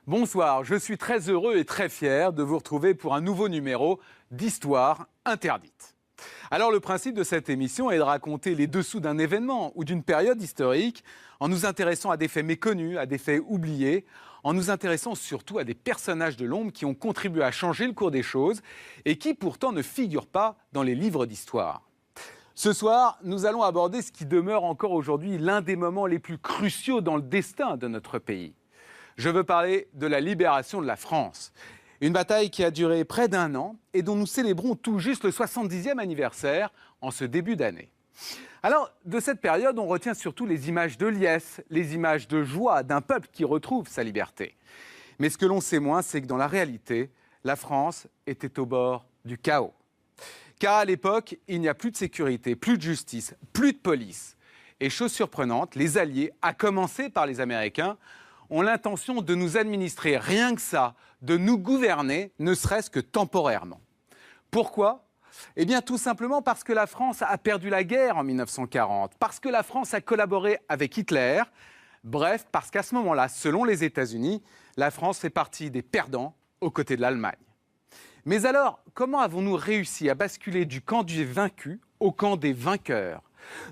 Bonsoir, je suis très heureux et très fier de vous retrouver pour un nouveau numéro d'Histoire interdite. Alors le principe de cette émission est de raconter les dessous d'un événement ou d'une période historique en nous intéressant à des faits méconnus, à des faits oubliés, en nous intéressant surtout à des personnages de l'ombre qui ont contribué à changer le cours des choses et qui pourtant ne figurent pas dans les livres d'histoire. Ce soir, nous allons aborder ce qui demeure encore aujourd'hui l'un des moments les plus cruciaux dans le destin de notre pays. Je veux parler de la libération de la France. Une bataille qui a duré près d'1 an et dont nous célébrons tout juste le 70e anniversaire en ce début d'année. Alors, de cette période, on retient surtout les images de liesse, les images de joie d'un peuple qui retrouve sa liberté. Mais ce que l'on sait moins, c'est que dans la réalité, la France était au bord du chaos. Car à l'époque, il n'y a plus de sécurité, plus de justice, plus de police. Et chose surprenante, les Alliés, à commencer par les Américains, ont l'intention de nous administrer, rien que ça, de nous gouverner, ne serait-ce que temporairement. Pourquoi ? Eh bien, tout simplement parce que la France a perdu la guerre en 1940, parce que la France a collaboré avec Hitler, bref, parce qu'à ce moment-là, selon les États-Unis, la France fait partie des perdants aux côtés de l'Allemagne. Mais alors, comment avons-nous réussi à basculer du camp des vaincus au camp des vainqueurs ?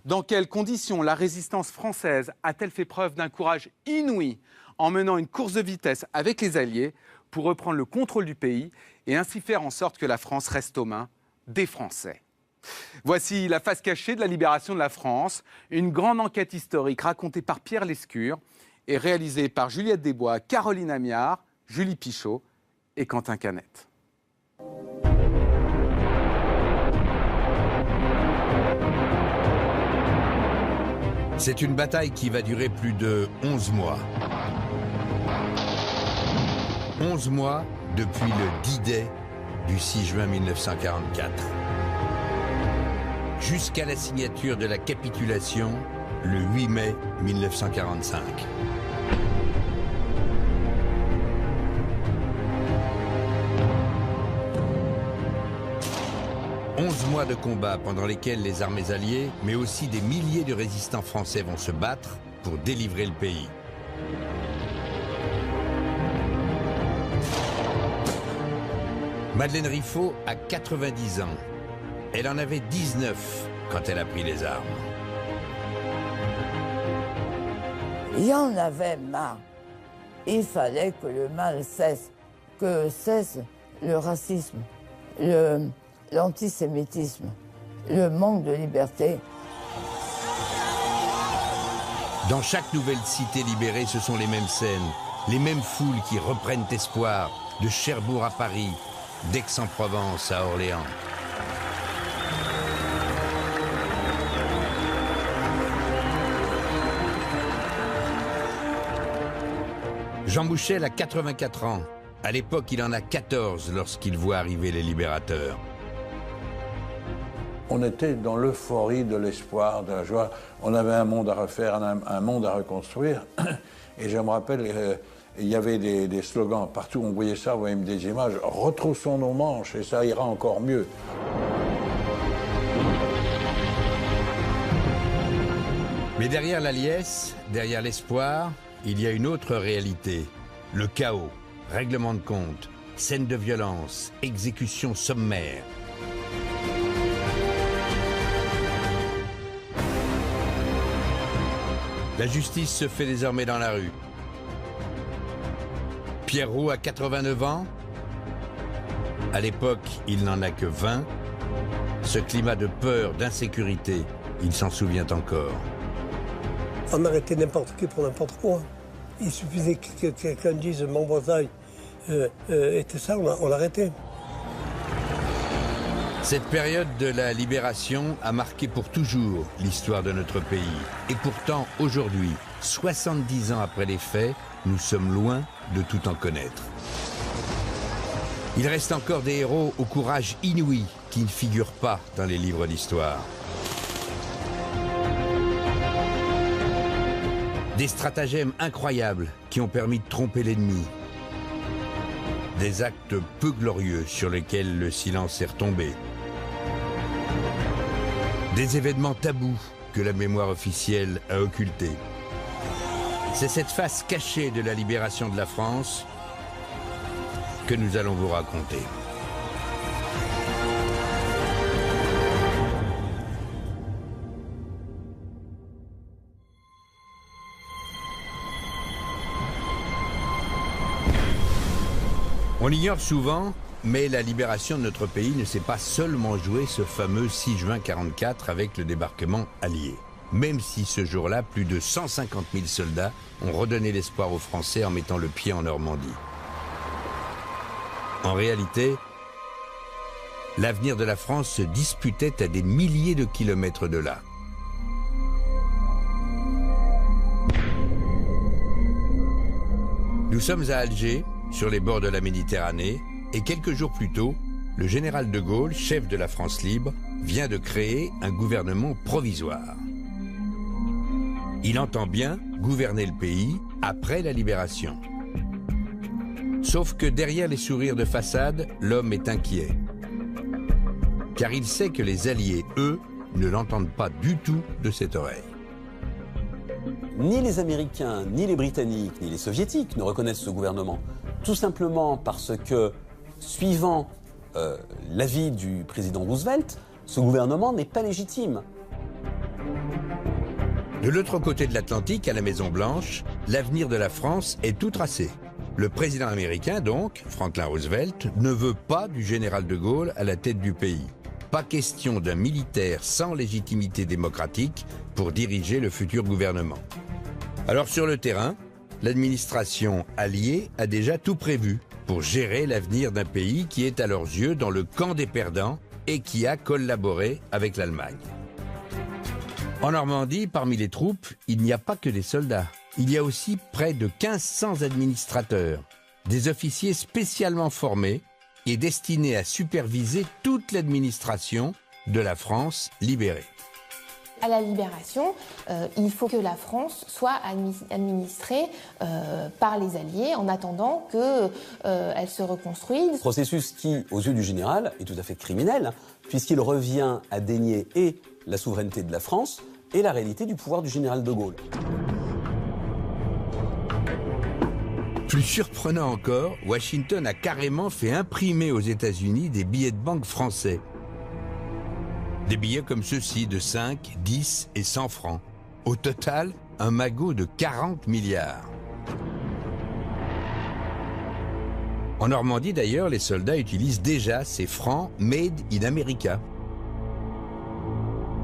Dans quelles conditions la résistance française a-t-elle fait preuve d'un courage inouï en menant une course de vitesse avec les Alliés pour reprendre le contrôle du pays et ainsi faire en sorte que la France reste aux mains des Français. Voici la face cachée de la libération de la France, une grande enquête historique racontée par Pierre Lescure et réalisée par Juliette Desbois, Caroline Amiard, Julie Pichot et Quentin Canette. C'est une bataille qui va durer plus de 11 mois. 11 mois depuis le D-Day du 6 juin 1944. Jusqu'à la signature de la capitulation le 8 mai 1945. « 11 mois de combat pendant lesquels les armées alliées, mais aussi des milliers de résistants français vont se battre pour délivrer le pays. Madeleine Riffaut a 90 ans. Elle en avait 19 quand elle a pris les armes. Il y en avait marre. Il fallait que le mal cesse, que cesse le racisme, l'antisémitisme, le manque de liberté. Dans chaque nouvelle cité libérée, ce sont les mêmes scènes, les mêmes foules qui reprennent espoir, de Cherbourg à Paris, d'Aix-en-Provence à Orléans. Jean Bouchel a 84 ans. À l'époque, il en a 14 lorsqu'il voit arriver les libérateurs. On était dans l'euphorie de l'espoir, de la joie. On avait un monde à refaire, un monde à reconstruire. Et je me rappelle, il y avait des slogans partout, on voyait ça, on voyait des images. Retroussons nos manches et ça ira encore mieux. Mais derrière la liesse, derrière l'espoir, il y a une autre réalité. Le chaos, règlement de compte, scènes de violence, exécutions sommaires. La justice se fait désormais dans la rue. Pierre Roux a 89 ans. À l'époque, il n'en a que 20. Ce climat de peur, d'insécurité, il s'en souvient encore. On arrêtait n'importe qui pour n'importe quoi. Il suffisait que quelqu'un dise mon Bretagne était ça, on l'arrêtait. Cette période de la libération a marqué pour toujours l'histoire de notre pays. Et pourtant, aujourd'hui, 70 ans après les faits, nous sommes loin de tout en connaître. Il reste encore des héros au courage inouï qui ne figurent pas dans les livres d'histoire. Des stratagèmes incroyables qui ont permis de tromper l'ennemi. Des actes peu glorieux sur lesquels le silence est retombé. Des événements tabous que la mémoire officielle a occultés. C'est cette face cachée de la libération de la France que nous allons vous raconter. On l'ignore souvent, mais la libération de notre pays ne s'est pas seulement jouée ce fameux 6 juin 1944 avec le débarquement allié. Même si ce jour-là, plus de 150 000 soldats ont redonné l'espoir aux Français en mettant le pied en Normandie. En réalité, l'avenir de la France se disputait à des milliers de kilomètres de là. Nous sommes à Alger, sur les bords de la Méditerranée, et quelques jours plus tôt, le général de Gaulle, chef de la France libre, vient de créer un gouvernement provisoire. Il entend bien gouverner le pays après la libération. Sauf que derrière les sourires de façade, l'homme est inquiet. Car il sait que les Alliés, eux, ne l'entendent pas du tout de cette oreille. Ni les Américains, ni les Britanniques, ni les Soviétiques ne reconnaissent ce gouvernement. Tout simplement parce que, suivant l'avis du président Roosevelt, ce gouvernement n'est pas légitime. De l'autre côté de l'Atlantique, à la Maison-Blanche, l'avenir de la France est tout tracé. Le président américain, donc, Franklin Roosevelt, ne veut pas du général de Gaulle à la tête du pays. Pas question d'un militaire sans légitimité démocratique pour diriger le futur gouvernement. Alors sur le terrain, l'administration alliée a déjà tout prévu pour gérer l'avenir d'un pays qui est à leurs yeux dans le camp des perdants et qui a collaboré avec l'Allemagne. En Normandie, parmi les troupes, il n'y a pas que des soldats. Il y a aussi près de 1500 administrateurs, des officiers spécialement formés et destinés à superviser toute l'administration de la France libérée. À la libération, il faut que la France soit administrée par les Alliés en attendant qu'elle se reconstruise. Processus qui, aux yeux du général, est tout à fait criminel, puisqu'il revient à dénier et la souveraineté de la France et la réalité du pouvoir du général de Gaulle. Plus surprenant encore, Washington a carrément fait imprimer aux États-Unis des billets de banque français. Des billets comme ceux-ci de 5, 10 et 100 francs. Au total, un magot de 40 milliards. En Normandie d'ailleurs, les soldats utilisent déjà ces francs made in America.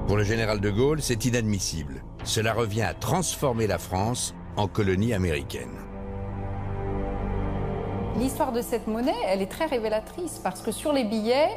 Pour le général de Gaulle, c'est inadmissible. Cela revient à transformer la France en colonie américaine. L'histoire de cette monnaie, elle est très révélatrice parce que sur les billets,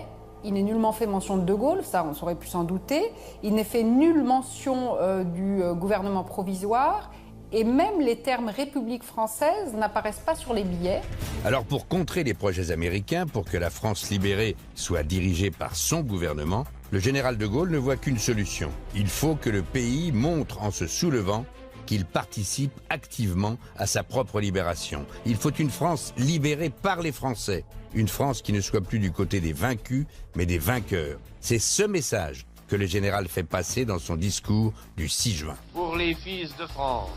il n'est nullement fait mention de De Gaulle, ça on aurait pu s'en douter. Il n'est fait nulle mention du gouvernement provisoire et même les termes République française n'apparaissent pas sur les billets. Alors pour contrer les projets américains, pour que la France libérée soit dirigée par son gouvernement, le général de Gaulle ne voit qu'une solution. Il faut que le pays montre en se soulevant qu'il participe activement à sa propre libération. Il faut une France libérée par les Français. Une France qui ne soit plus du côté des vaincus, mais des vainqueurs. C'est ce message que le général fait passer dans son discours du 6 juin. Pour les fils de France,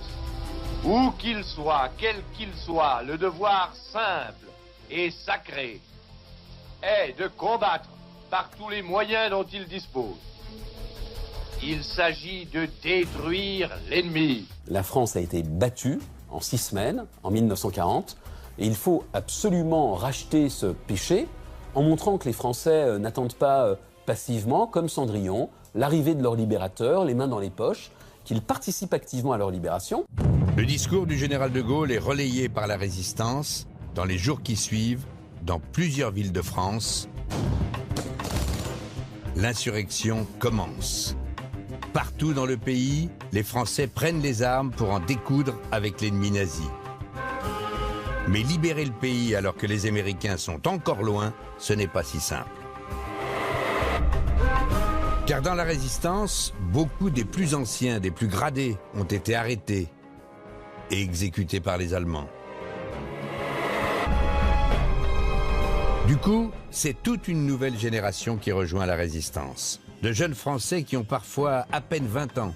où qu'ils soient, quels qu'ils soient, le devoir simple et sacré est de combattre par tous les moyens dont ils disposent. Il s'agit de détruire l'ennemi. La France a été battue en 6 semaines, en 1940, et il faut absolument racheter ce péché en montrant que les Français n'attendent pas passivement, comme Cendrillon, l'arrivée de leur libérateur, les mains dans les poches, qu'ils participent activement à leur libération. Le discours du général de Gaulle est relayé par la résistance dans les jours qui suivent, dans plusieurs villes de France. L'insurrection commence. Partout dans le pays, les Français prennent les armes pour en découdre avec l'ennemi nazi. Mais libérer le pays alors que les Américains sont encore loin, ce n'est pas si simple. Car dans la résistance, beaucoup des plus anciens, des plus gradés, ont été arrêtés et exécutés par les Allemands. Du coup, c'est toute une nouvelle génération qui rejoint la résistance. De jeunes Français qui ont parfois à peine 20 ans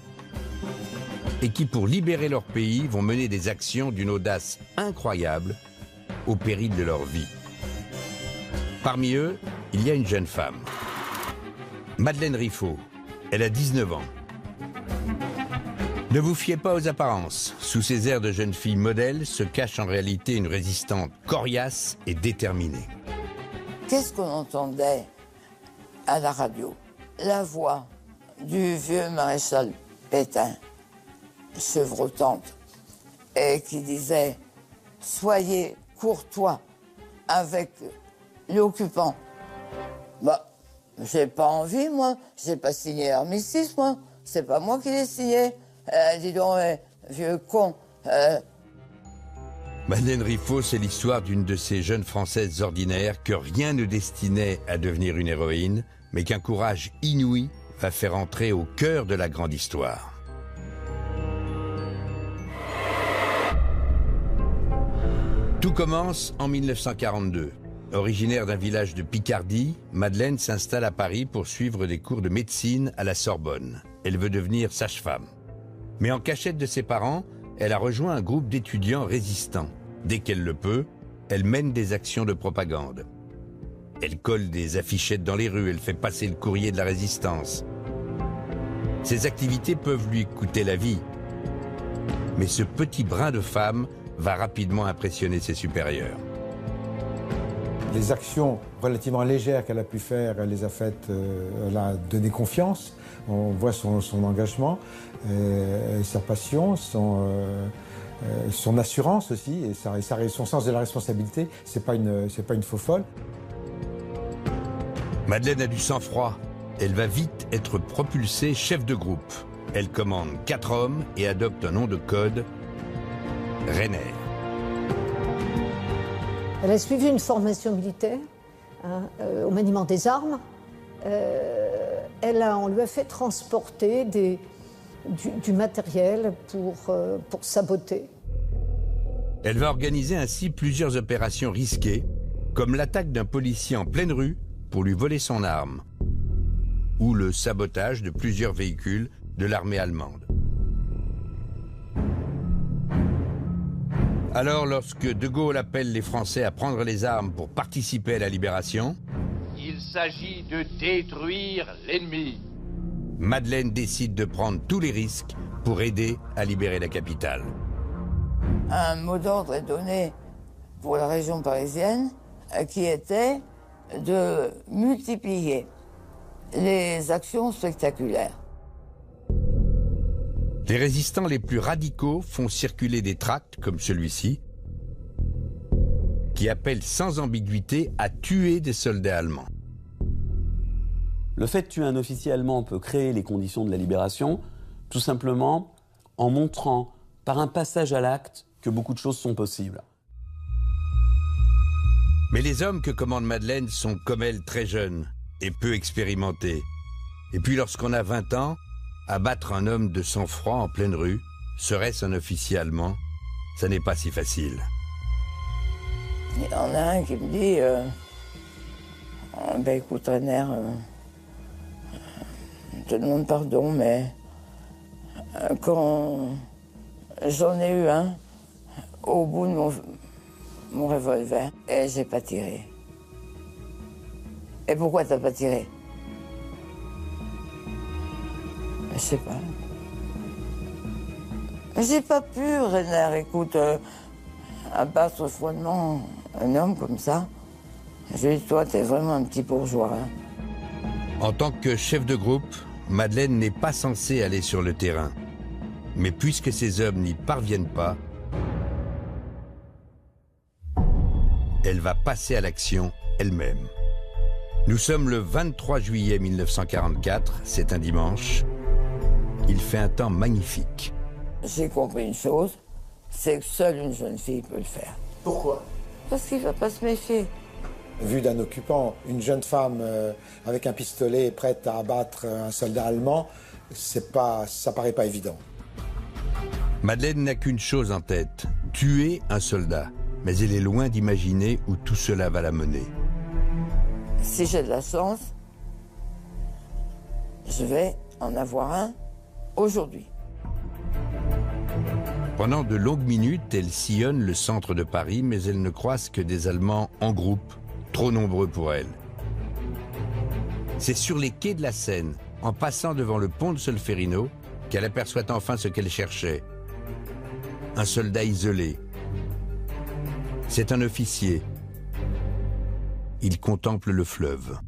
et qui, pour libérer leur pays, vont mener des actions d'une audace incroyable au péril de leur vie. Parmi eux, il y a une jeune femme. Madeleine Riffaut. Elle a 19 ans. Ne vous fiez pas aux apparences. Sous ces airs de jeune fille modèle se cache en réalité une résistante coriace et déterminée. Qu'est-ce qu'on entendait à la radio? La voix du vieux maréchal Pétain, chevrotante, et qui disait « Soyez courtois avec l'occupant ». Bah, j'ai pas envie, moi. J'ai pas signé l'armistice, moi. C'est pas moi qui l'ai signé. Dis donc, vieux con. Madeleine Riffaut, c'est l'histoire d'une de ces jeunes Françaises ordinaires que rien ne destinait à devenir une héroïne, mais qu'un courage inouï va faire entrer au cœur de la grande histoire. Tout commence en 1942. Originaire d'un village de Picardie, Madeleine s'installe à Paris pour suivre des cours de médecine à la Sorbonne. Elle veut devenir sage-femme. Mais en cachette de ses parents, elle a rejoint un groupe d'étudiants résistants. Dès qu'elle le peut, elle mène des actions de propagande. Elle colle des affichettes dans les rues, elle fait passer le courrier de la résistance. Ces activités peuvent lui coûter la vie. Mais ce petit brin de femme va rapidement impressionner ses supérieurs. Les actions relativement légères qu'elle a pu faire, elle les a faites, elle a donné confiance. On voit son engagement, sa passion, son assurance aussi, et son sens de la responsabilité. C'est pas une faux folle. Madeleine a du sang-froid. Elle va vite être propulsée chef de groupe. Elle commande 4 hommes et adopte un nom de code, Rainer. Elle a suivi une formation militaire au maniement des armes. On lui a fait transporter du matériel pour saboter. Elle va organiser ainsi plusieurs opérations risquées, comme l'attaque d'un policier en pleine rue pour lui voler son arme, ou le sabotage de plusieurs véhicules de l'armée allemande. Alors, lorsque De Gaulle appelle les Français à prendre les armes pour participer à la libération, il s'agit de détruire l'ennemi. Madeleine décide de prendre tous les risques pour aider à libérer la capitale. Un mot d'ordre est donné pour la région parisienne qui était de multiplier les actions spectaculaires. Les résistants les plus radicaux font circuler des tracts comme celui-ci, qui appellent sans ambiguïté à tuer des soldats allemands. Le fait de tuer un officier allemand peut créer les conditions de la libération, tout simplement en montrant par un passage à l'acte que beaucoup de choses sont possibles. Mais les hommes que commande Madeleine sont comme elle très jeunes et peu expérimentés. Et puis lorsqu'on a 20 ans, abattre un homme de sang-froid en pleine rue, serait-ce un officier allemand? Ça n'est pas si facile. Il y en a un qui me dit ben écoute Rainer, je te demande pardon, mais quand j'en ai eu un au bout de mon revolver et j'ai pas tiré. Et pourquoi t'as pas tiré? Je sais pas. J'ai pas pu, Rainer, écoute, abattre froidement un homme comme ça. Je lui ai dit, toi, t'es vraiment un petit bourgeois. Hein. En tant que chef de groupe, Madeleine n'est pas censée aller sur le terrain. Mais puisque ces hommes n'y parviennent pas, elle va passer à l'action elle-même. Nous sommes le 23 juillet 1944, c'est un dimanche. Il fait un temps magnifique. J'ai compris une chose, c'est que seule une jeune fille peut le faire. Pourquoi? Parce qu'il ne va pas se méfier. Vu d'un occupant, une jeune femme avec un pistolet prête à abattre un soldat allemand, ça paraît pas évident. Madeleine n'a qu'une chose en tête, tuer un soldat. Mais elle est loin d'imaginer où tout cela va la mener. Si j'ai de la chance, je vais en avoir un aujourd'hui. Pendant de longues minutes, elle sillonne le centre de Paris, mais elle ne croise que des Allemands en groupe, trop nombreux pour elle. C'est sur les quais de la Seine, en passant devant le pont de Solferino, qu'elle aperçoit enfin ce qu'elle cherchait. Un soldat isolé. C'est un officier. Il contemple le fleuve.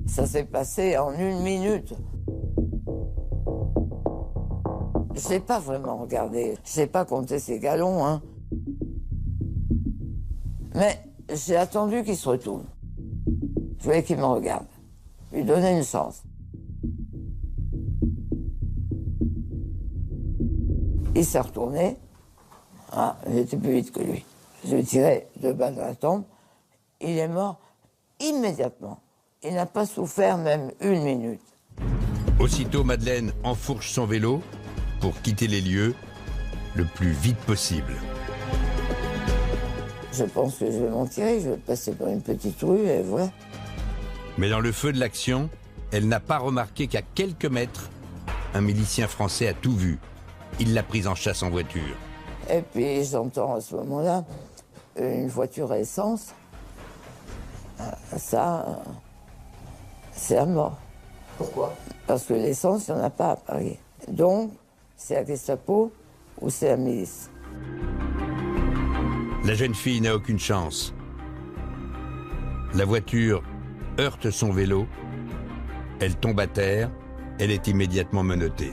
Ça s'est passé en 1 minute. Je n'ai pas vraiment regardé. Je n'ai pas compté ses galons, hein. Mais j'ai attendu qu'il se retourne. Je voulais qu'il me regarde. Lui donner une chance. Il s'est retourné. Ah, j'étais plus vite que lui. Je lui ai tiré 2 balles dans la tempe. Il est mort immédiatement. Il n'a pas souffert même 1 minute. Aussitôt, Madeleine enfourche son vélo pour quitter les lieux le plus vite possible. Je pense que je vais m'en tirer. Je vais passer par une petite rue et voilà. Mais dans le feu de l'action, elle n'a pas remarqué qu'à quelques mètres, un milicien français a tout vu. Il l'a prise en chasse en voiture. Et puis j'entends à ce moment-là une voiture à essence. Ça, c'est la mort. Pourquoi? Parce que l'essence, il n'y en a pas à Paris. Donc, c'est la Gestapo ou c'est la milice. La jeune fille n'a aucune chance. La voiture heurte son vélo. Elle tombe à terre. Elle est immédiatement menottée.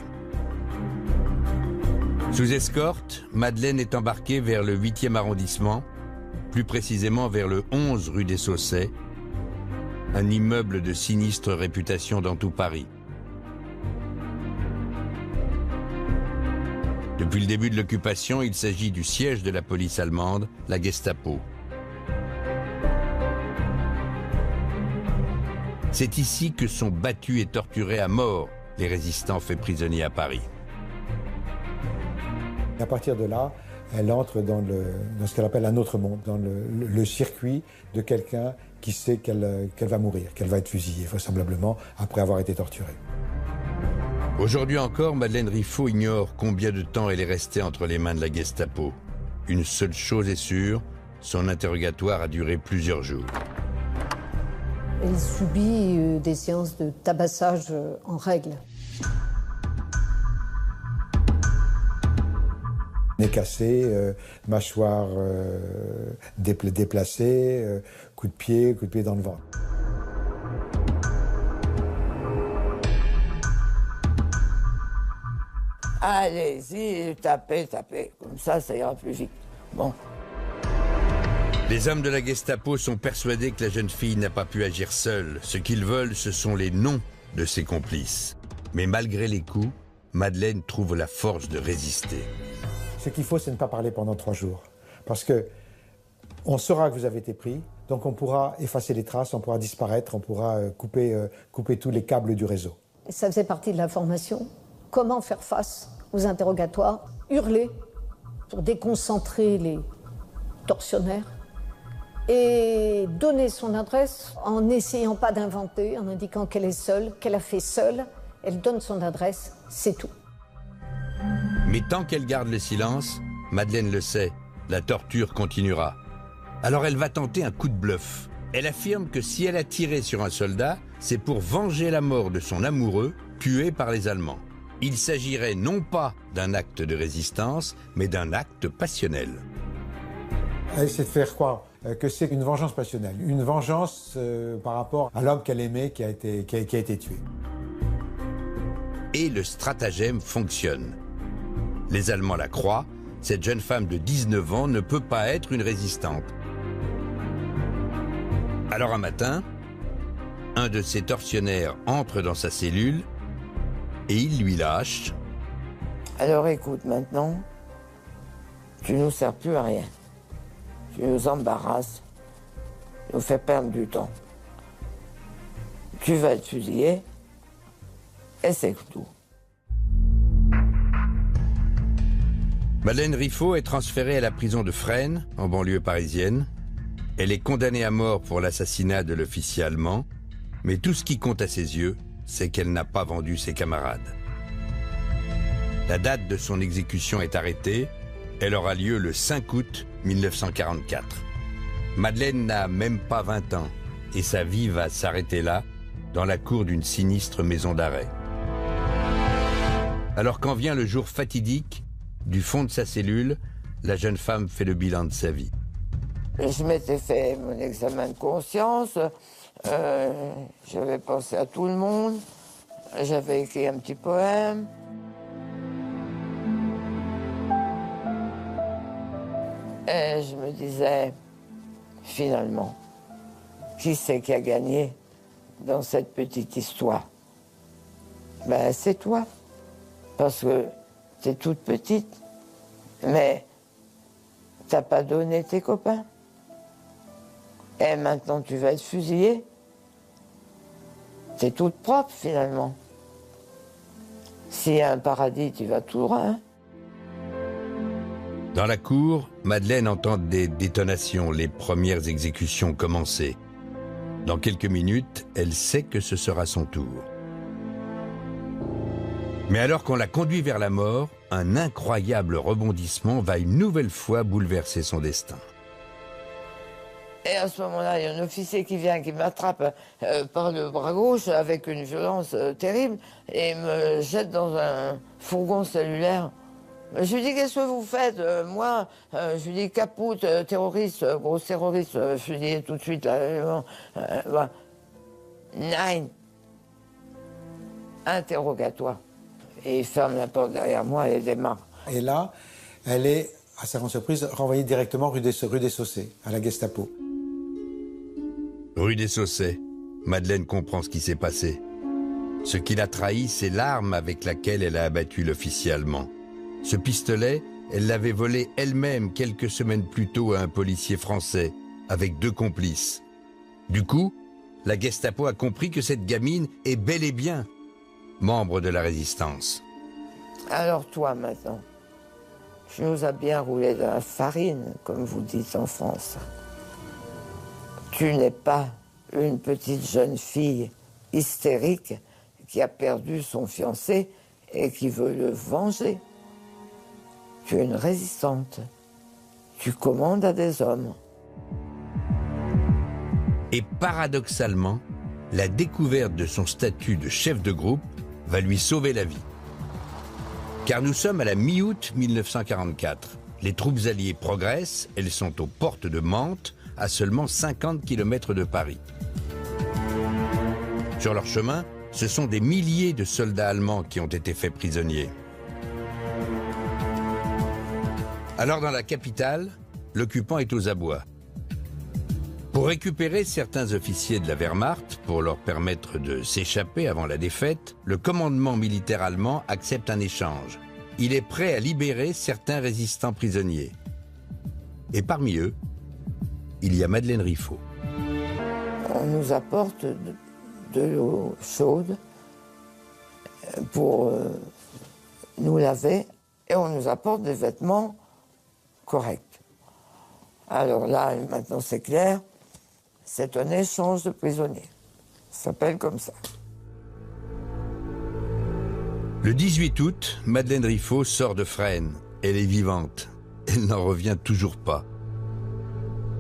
Sous escorte, Madeleine est embarquée vers le 8e arrondissement, plus précisément vers le 11 rue des Saussets, un immeuble de sinistre réputation dans tout Paris. Depuis le début de l'occupation, il s'agit du siège de la police allemande, la Gestapo. C'est ici que sont battus et torturés à mort les résistants faits prisonniers à Paris. À partir de là, elle entre dans ce qu'elle appelle un autre monde, dans le circuit de quelqu'un qui sait qu'elle va mourir, qu'elle va être fusillée, vraisemblablement, après avoir été torturée. Aujourd'hui encore, Madeleine Riffaut ignore combien de temps elle est restée entre les mains de la Gestapo. Une seule chose est sûre, son interrogatoire a duré plusieurs jours. Elle subit des séances de tabassage en règle. Nez cassé, mâchoire déplacée, coup de pied dans le ventre. Allez-y, tapez. Comme ça ira plus vite. Bon. Les hommes de la Gestapo sont persuadés que la jeune fille n'a pas pu agir seule. Ce qu'ils veulent, ce sont les noms de ses complices. Mais malgré les coups, Madeleine trouve la force de résister. Ce qu'il faut, c'est ne pas parler pendant 3 jours. Parce que on saura que vous avez été pris, donc on pourra effacer les traces, on pourra disparaître, on pourra couper tous les câbles du réseau. Ça faisait partie de la formation. Comment faire face aux interrogatoires, hurler pour déconcentrer les tortionnaires et donner son adresse en n'essayant pas d'inventer, en indiquant qu'elle est seule, qu'elle a fait seule. Elle donne son adresse, c'est tout. Mais tant qu'elle garde le silence, Madeleine le sait, la torture continuera. Alors elle va tenter un coup de bluff. Elle affirme que si elle a tiré sur un soldat, c'est pour venger la mort de son amoureux, tué par les Allemands. Il s'agirait non pas d'un acte de résistance, mais d'un acte passionnel. Elle essaie de faire croire que c'est une vengeance passionnelle, une vengeance par rapport à l'homme qu'elle aimait qui a été tué. Et le stratagème fonctionne. Les Allemands la croient, cette jeune femme de 19 ans ne peut pas être une résistante. Alors un matin, un de ses tortionnaires entre dans sa cellule et il lui lâche. Alors écoute, maintenant, tu nous sers plus à rien. Tu nous embarrasses, tu nous fais perdre du temps. Tu vas être fusillé, et c'est tout. Madeleine Riffaut est transférée à la prison de Fresnes, en banlieue parisienne. Elle est condamnée à mort pour l'assassinat de l'officier allemand, mais tout ce qui compte à ses yeux, c'est qu'elle n'a pas vendu ses camarades. La date de son exécution est arrêtée. Elle aura lieu le 5 août 1944. Madeleine n'a même pas 20 ans et sa vie va s'arrêter là, dans la cour d'une sinistre maison d'arrêt. Alors quand vient le jour fatidique, du fond de sa cellule, la jeune femme fait le bilan de sa vie. Je m'étais fait mon examen de conscience, j'avais pensé à tout le monde, j'avais écrit un petit poème. Et je me disais, finalement, qui c'est qui a gagné dans cette petite histoire? Ben, c'est toi. Parce que t'es toute petite, mais t'as pas donné tes copains. Et maintenant, tu vas être fusillée. T'es toute propre, finalement. S'il y a un paradis, tu vas tout droit, hein? Dans la cour, Madeleine entend des détonations, les premières exécutions commencées. Dans quelques minutes, elle sait que ce sera son tour. Mais alors qu'on la conduit vers la mort, un incroyable rebondissement va une nouvelle fois bouleverser son destin. Et à ce moment-là, il y a un officier qui vient, qui m'attrape par le bras gauche avec une violence terrible et me jette dans un fourgon cellulaire. Je lui dis, qu'est-ce que vous faites? Moi, je lui dis, capoute, terroriste, gros terroriste. Je lui dis tout de suite, là, Nine. Interrogatoire. Et il ferme la porte derrière moi et démarre. Et là, elle est, à sa grande surprise, renvoyée directement rue des Saussaies, à la Gestapo. Rue des Saussaies, Madeleine comprend ce qui s'est passé. Ce qui l'a trahi, c'est l'arme avec laquelle elle a abattu l'officier allemand. Ce pistolet, elle l'avait volé elle-même quelques semaines plus tôt à un policier français, avec 2 complices. Du coup, la Gestapo a compris que cette gamine est bel et bien membre de la résistance. Alors toi, maintenant, tu nous as bien roulé dans la farine, comme vous dites en France. Tu n'es pas une petite jeune fille hystérique qui a perdu son fiancé et qui veut le venger. Tu es une résistante. Tu commandes à des hommes. Et paradoxalement, la découverte de son statut de chef de groupe va lui sauver la vie. Car nous sommes à la mi-août 1944. Les troupes alliées progressent, elles sont aux portes de Mantes, à seulement 50 km de Paris. Sur leur chemin, ce sont des milliers de soldats allemands qui ont été faits prisonniers. Alors dans la capitale, l'occupant est aux abois. Pour récupérer certains officiers de la Wehrmacht, pour leur permettre de s'échapper avant la défaite, le commandement militaire allemand accepte un échange. Il est prêt à libérer certains résistants prisonniers. Et parmi eux, il y a Madeleine Riffaut. On nous apporte de l'eau chaude pour nous laver et on nous apporte des vêtements corrects. Alors là, maintenant c'est clair, c'est un échange de prisonniers. Ça s'appelle comme ça. Le 18 août, Madeleine Riffaut sort de Fresnes. Elle est vivante. Elle n'en revient toujours pas.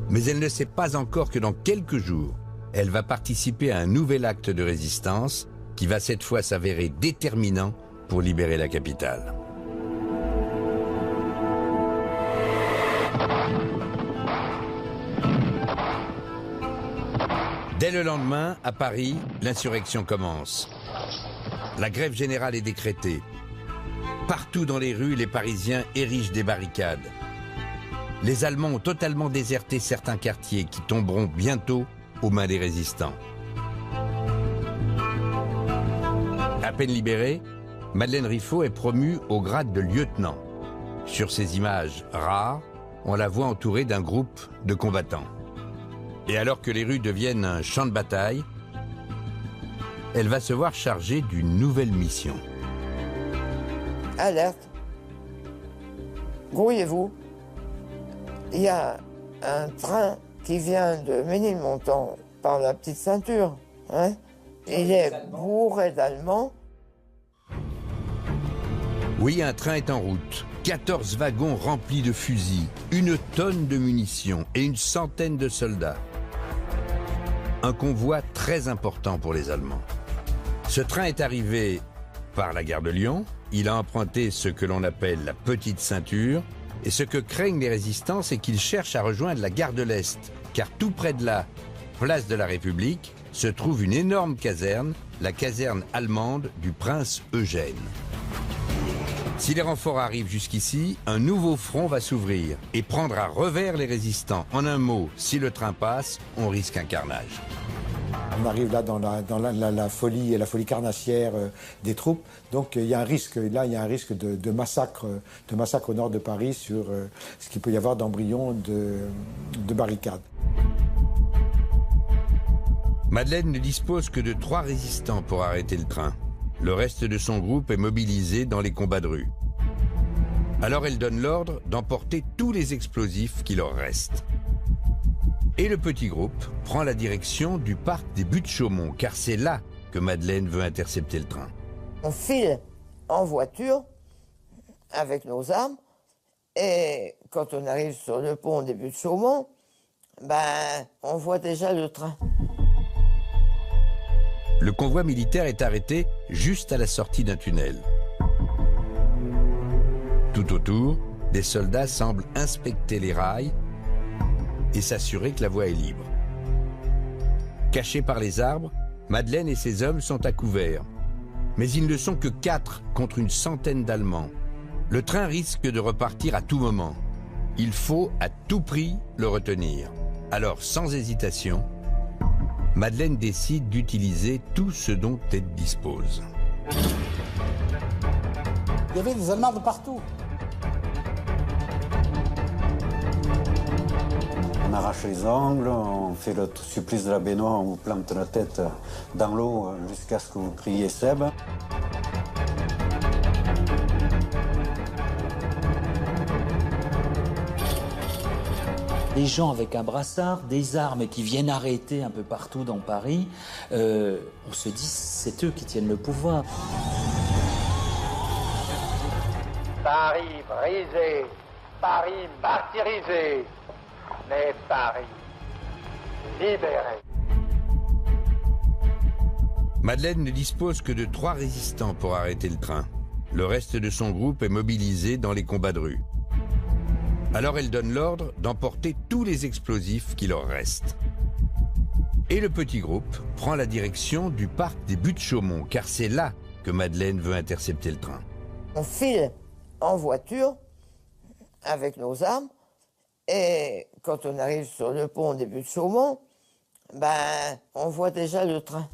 Mais elle ne sait pas encore que dans quelques jours, elle va participer à un nouvel acte de résistance qui va cette fois s'avérer déterminant pour libérer la capitale. Dès le lendemain, à Paris, l'insurrection commence. La grève générale est décrétée. Partout dans les rues, les Parisiens érigent des barricades. Les Allemands ont totalement déserté certains quartiers qui tomberont bientôt aux mains des résistants. À peine libérée, Madeleine Riffaut est promue au grade de lieutenant. Sur ces images rares, on la voit entourée d'un groupe de combattants. Et alors que les rues deviennent un champ de bataille, elle va se voir chargée d'une nouvelle mission. Alerte. Grouillez-vous. Il y a un train qui vient de Ménilmontant par la petite ceinture. Hein? Il est bourré d'Allemands. Oui, un train est en route. 14 wagons remplis de fusils, 1 tonne de munitions et une centaine de soldats. Un convoi très important pour les Allemands. Ce train est arrivé par la gare de Lyon. Il a emprunté ce que l'on appelle la petite ceinture. Et ce que craignent les résistants, c'est qu'ils cherchent à rejoindre la gare de l'Est. Car tout près de la place de la République se trouve une énorme caserne, la caserne allemande du prince Eugène. Si les renforts arrivent jusqu'ici, un nouveau front va s'ouvrir et prendre à revers les résistants. En un mot, si le train passe, on risque un carnage. On arrive là dans la folie carnassière des troupes. Donc il y a un risque, là il y a un risque de massacre au nord de Paris sur ce qu'il peut y avoir d'embryons de barricades. Madeleine ne dispose que de 3 résistants pour arrêter le train. Le reste de son groupe est mobilisé dans les combats de rue. Alors elle donne l'ordre d'emporter tous les explosifs qui leur restent. Et le petit groupe prend la direction du parc des Buttes-Chaumont, car c'est là que Madeleine veut intercepter le train. On file en voiture avec nos armes et quand on arrive sur le pont des Buttes-Chaumont, on voit déjà le train. Le convoi militaire est arrêté juste à la sortie d'un tunnel. Tout autour, des soldats semblent inspecter les rails et s'assurer que la voie est libre. Cachés par les arbres, Madeleine et ses hommes sont à couvert. Mais ils ne sont que 4 contre une centaine d'Allemands. Le train risque de repartir à tout moment. Il faut à tout prix le retenir. Alors, sans hésitation, Madeleine décide d'utiliser tout ce dont elle dispose. Il y avait des Allemands de partout. On arrache les ongles, on fait le supplice de la baignoire, on vous plante la tête dans l'eau jusqu'à ce que vous criez Seb. Des gens avec un brassard, des armes qui viennent arrêter un peu partout dans Paris, on se dit c'est eux qui tiennent le pouvoir. Paris brisé, Paris martyrisé, mais Paris libéré. Madeleine ne dispose que de 3 résistants pour arrêter le train. Le reste de son groupe est mobilisé dans les combats de rue. Alors elle donne l'ordre d'emporter tous les explosifs qui leur restent. Et le petit groupe prend la direction du parc des Buttes-Chaumont, car c'est là que Madeleine veut intercepter le train. On file en voiture avec nos armes et quand on arrive sur le pont des Buttes-Chaumont, on voit déjà le train.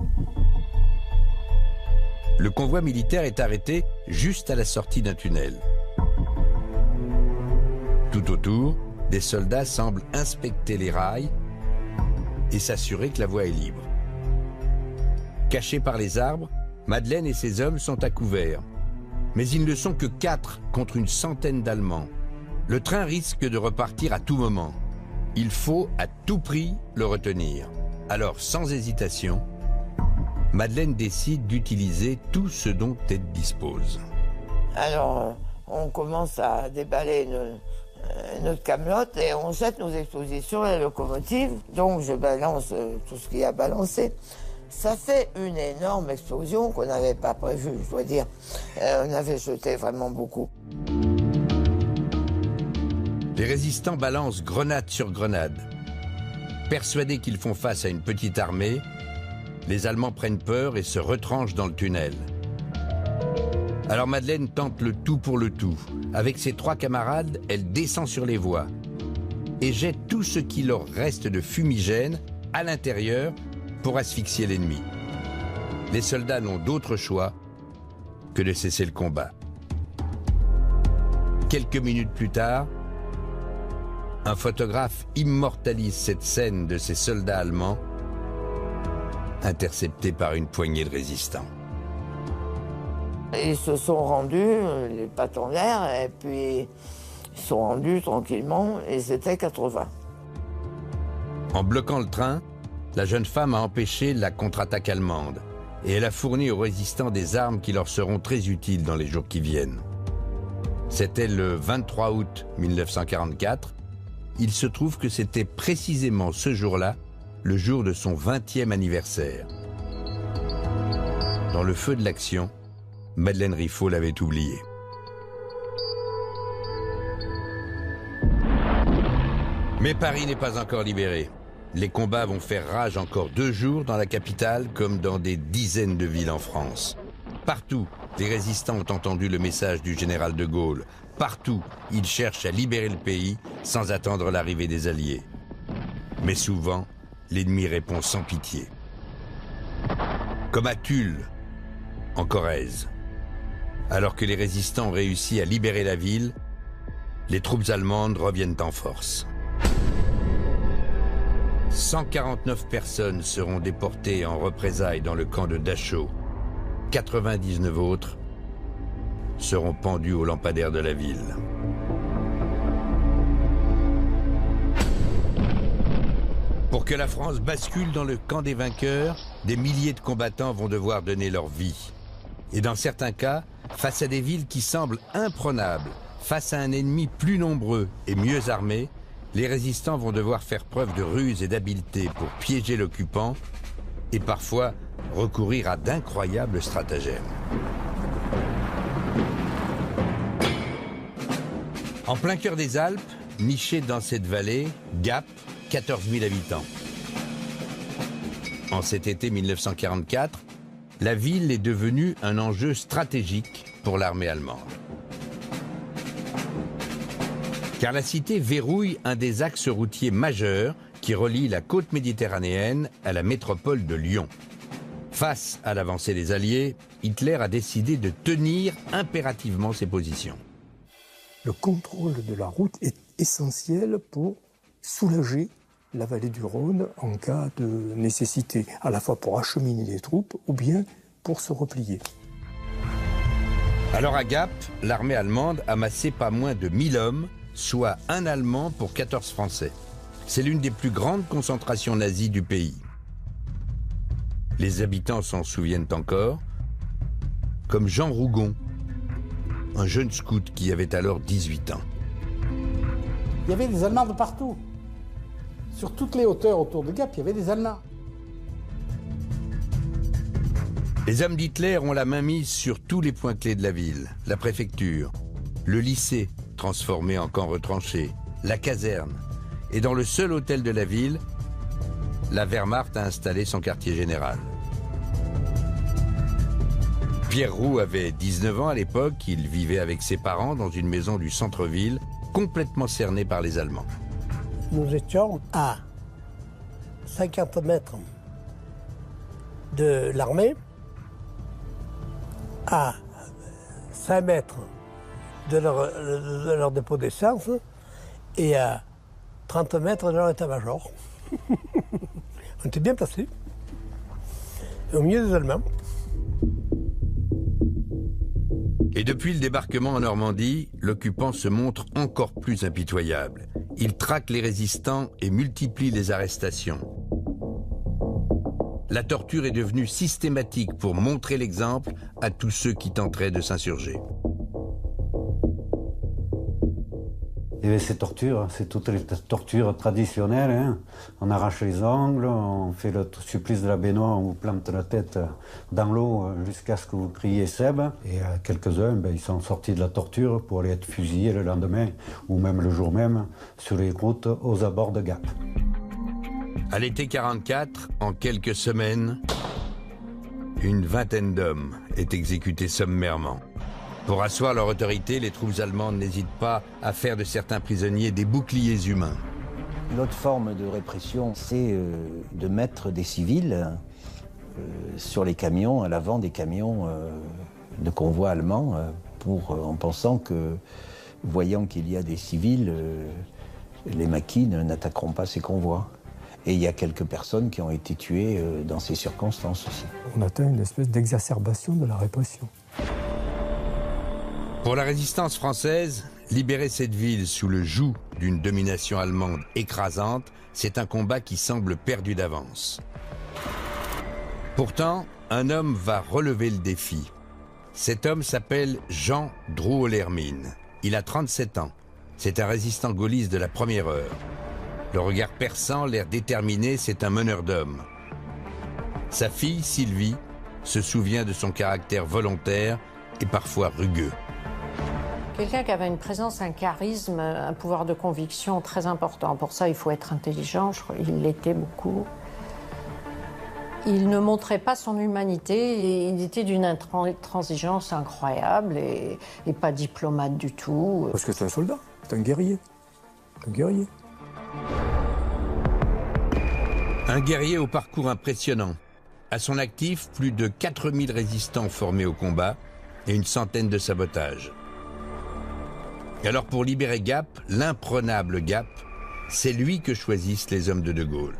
Le convoi militaire est arrêté juste à la sortie d'un tunnel. Tout autour, des soldats semblent inspecter les rails et s'assurer que la voie est libre. Cachés par les arbres, Madeleine et ses hommes sont à couvert. Mais ils ne sont que 4 contre une centaine d'Allemands. Le train risque de repartir à tout moment. Il faut à tout prix le retenir. Alors, sans hésitation, Madeleine décide d'utiliser tout ce dont elle dispose. Alors, on commence à déballer notre camelote et on jette nos explosifs sur la locomotive. Donc je balance tout ce qu'il y a à balancer. Ça fait une énorme explosion qu'on n'avait pas prévue, je dois dire. On avait jeté vraiment beaucoup. Les résistants balancent grenade sur grenade. Persuadés qu'ils font face à une petite armée, les Allemands prennent peur et se retranchent dans le tunnel. Alors Madeleine tente le tout pour le tout. Avec ses 3 camarades, elle descend sur les voies et jette tout ce qui leur reste de fumigène à l'intérieur pour asphyxier l'ennemi. Les soldats n'ont d'autre choix que de cesser le combat. Quelques minutes plus tard, un photographe immortalise cette scène de ces soldats allemands interceptés par une poignée de résistants. Ils se sont rendus, les pattes en l'air, et puis ils sont rendus tranquillement, et c'était 80. En bloquant le train, la jeune femme a empêché la contre-attaque allemande, et elle a fourni aux résistants des armes qui leur seront très utiles dans les jours qui viennent. C'était le 23 août 1944. Il se trouve que c'était précisément ce jour-là, le jour de son 20e anniversaire. Dans le feu de l'action, Madeleine Riffaut l'avait oublié. Mais Paris n'est pas encore libéré. Les combats vont faire rage encore 2 jours dans la capitale comme dans des dizaines de villes en France. Partout, les résistants ont entendu le message du général de Gaulle. Partout, ils cherchent à libérer le pays sans attendre l'arrivée des Alliés. Mais souvent, l'ennemi répond sans pitié. Comme à Tulle, en Corrèze. Alors que les résistants ont réussi à libérer la ville, les troupes allemandes reviennent en force. 149 personnes seront déportées en représailles dans le camp de Dachau. 99 autres seront pendus aux lampadaires de la ville. Pour que la France bascule dans le camp des vainqueurs, des milliers de combattants vont devoir donner leur vie. Et dans certains cas, face à des villes qui semblent imprenables, face à un ennemi plus nombreux et mieux armé, les résistants vont devoir faire preuve de ruse et d'habileté pour piéger l'occupant et parfois recourir à d'incroyables stratagèmes. En plein cœur des Alpes, niché dans cette vallée, Gap, 14 000 habitants. En cet été 1944, la ville est devenue un enjeu stratégique pour l'armée allemande. Car la cité verrouille un des axes routiers majeurs qui relie la côte méditerranéenne à la métropole de Lyon. Face à l'avancée des Alliés, Hitler a décidé de tenir impérativement ses positions. Le contrôle de la route est essentiel pour soulager la vallée du Rhône en cas de nécessité, à la fois pour acheminer les troupes ou bien pour se replier. Alors à Gap, l'armée allemande amassait pas moins de 1000 hommes, soit un Allemand pour 14 Français. C'est l'une des plus grandes concentrations nazies du pays. Les habitants s'en souviennent encore, comme Jean Rougon, un jeune scout qui avait alors 18 ans. Il y avait des Allemands de partout. Sur toutes les hauteurs autour de Gap, il y avait des Allemands. Les hommes d'Hitler ont la main mise sur tous les points clés de la ville. La préfecture, le lycée, transformé en camp retranché, la caserne. Et dans le seul hôtel de la ville, la Wehrmacht a installé son quartier général. Pierre Roux avait 19 ans à l'époque. Il vivait avec ses parents dans une maison du centre-ville, complètement cernée par les Allemands. Nous étions à 50 mètres de l'armée, à 5 mètres de leur dépôt d'essence et à 30 mètres de leur état-major. On était bien placés, au milieu des Allemands. Et depuis le débarquement en Normandie, l'occupant se montre encore plus impitoyable. Il traque les résistants et multiplie les arrestations. La torture est devenue systématique pour montrer l'exemple à tous ceux qui tenteraient de s'insurger. Il y avait ces tortures, c'est toutes les tortures traditionnelles. Hein. On arrache les ongles, on fait le supplice de la baignoire, on vous plante la tête dans l'eau jusqu'à ce que vous criez Seb. Et quelques-uns, ils sont sortis de la torture pour aller être fusillés le lendemain, ou même le jour même, sur les routes aux abords de Gap. À l'été 44, en quelques semaines, une vingtaine d'hommes est exécutés sommairement. Pour asseoir leur autorité, les troupes allemandes n'hésitent pas à faire de certains prisonniers des boucliers humains. L'autre forme de répression, c'est de mettre des civils sur les camions, à l'avant des camions de convois allemands, en pensant que, voyant qu'il y a des civils, les maquis n'attaqueront pas ces convois. Et il y a quelques personnes qui ont été tuées dans ces circonstances aussi. On atteint une espèce d'exacerbation de la répression. Pour la résistance française, libérer cette ville sous le joug d'une domination allemande écrasante, c'est un combat qui semble perdu d'avance. Pourtant, un homme va relever le défi. Cet homme s'appelle Jean Drouot-L'Hermine. Il a 37 ans. C'est un résistant gaulliste de la première heure. Le regard perçant, l'air déterminé, c'est un meneur d'hommes. Sa fille, Sylvie, se souvient de son caractère volontaire et parfois rugueux. Quelqu'un qui avait une présence, un charisme, un pouvoir de conviction très important. Pour ça, il faut être intelligent, il l'était beaucoup. Il ne montrait pas son humanité, et il était d'une intransigeance incroyable et pas diplomate du tout. Parce que c'est un soldat, c'est un guerrier. Un guerrier. Un guerrier au parcours impressionnant. À son actif, plus de 4000 résistants formés au combat et une centaine de sabotages. Et alors pour libérer Gap, l'imprenable Gap, c'est lui que choisissent les hommes de Gaulle.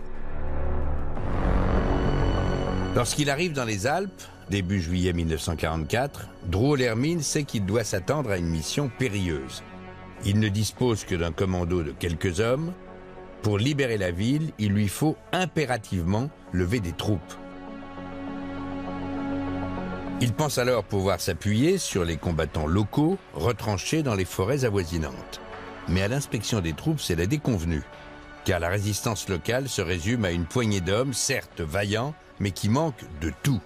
Lorsqu'il arrive dans les Alpes, début juillet 1944, Drouot-Lhermitte sait qu'il doit s'attendre à une mission périlleuse. Il ne dispose que d'un commando de quelques hommes. Pour libérer la ville, il lui faut impérativement lever des troupes. Il pense alors pouvoir s'appuyer sur les combattants locaux retranchés dans les forêts avoisinantes. Mais à l'inspection des troupes, c'est la déconvenue, car la résistance locale se résume à une poignée d'hommes, certes vaillants, mais qui manquent de tout.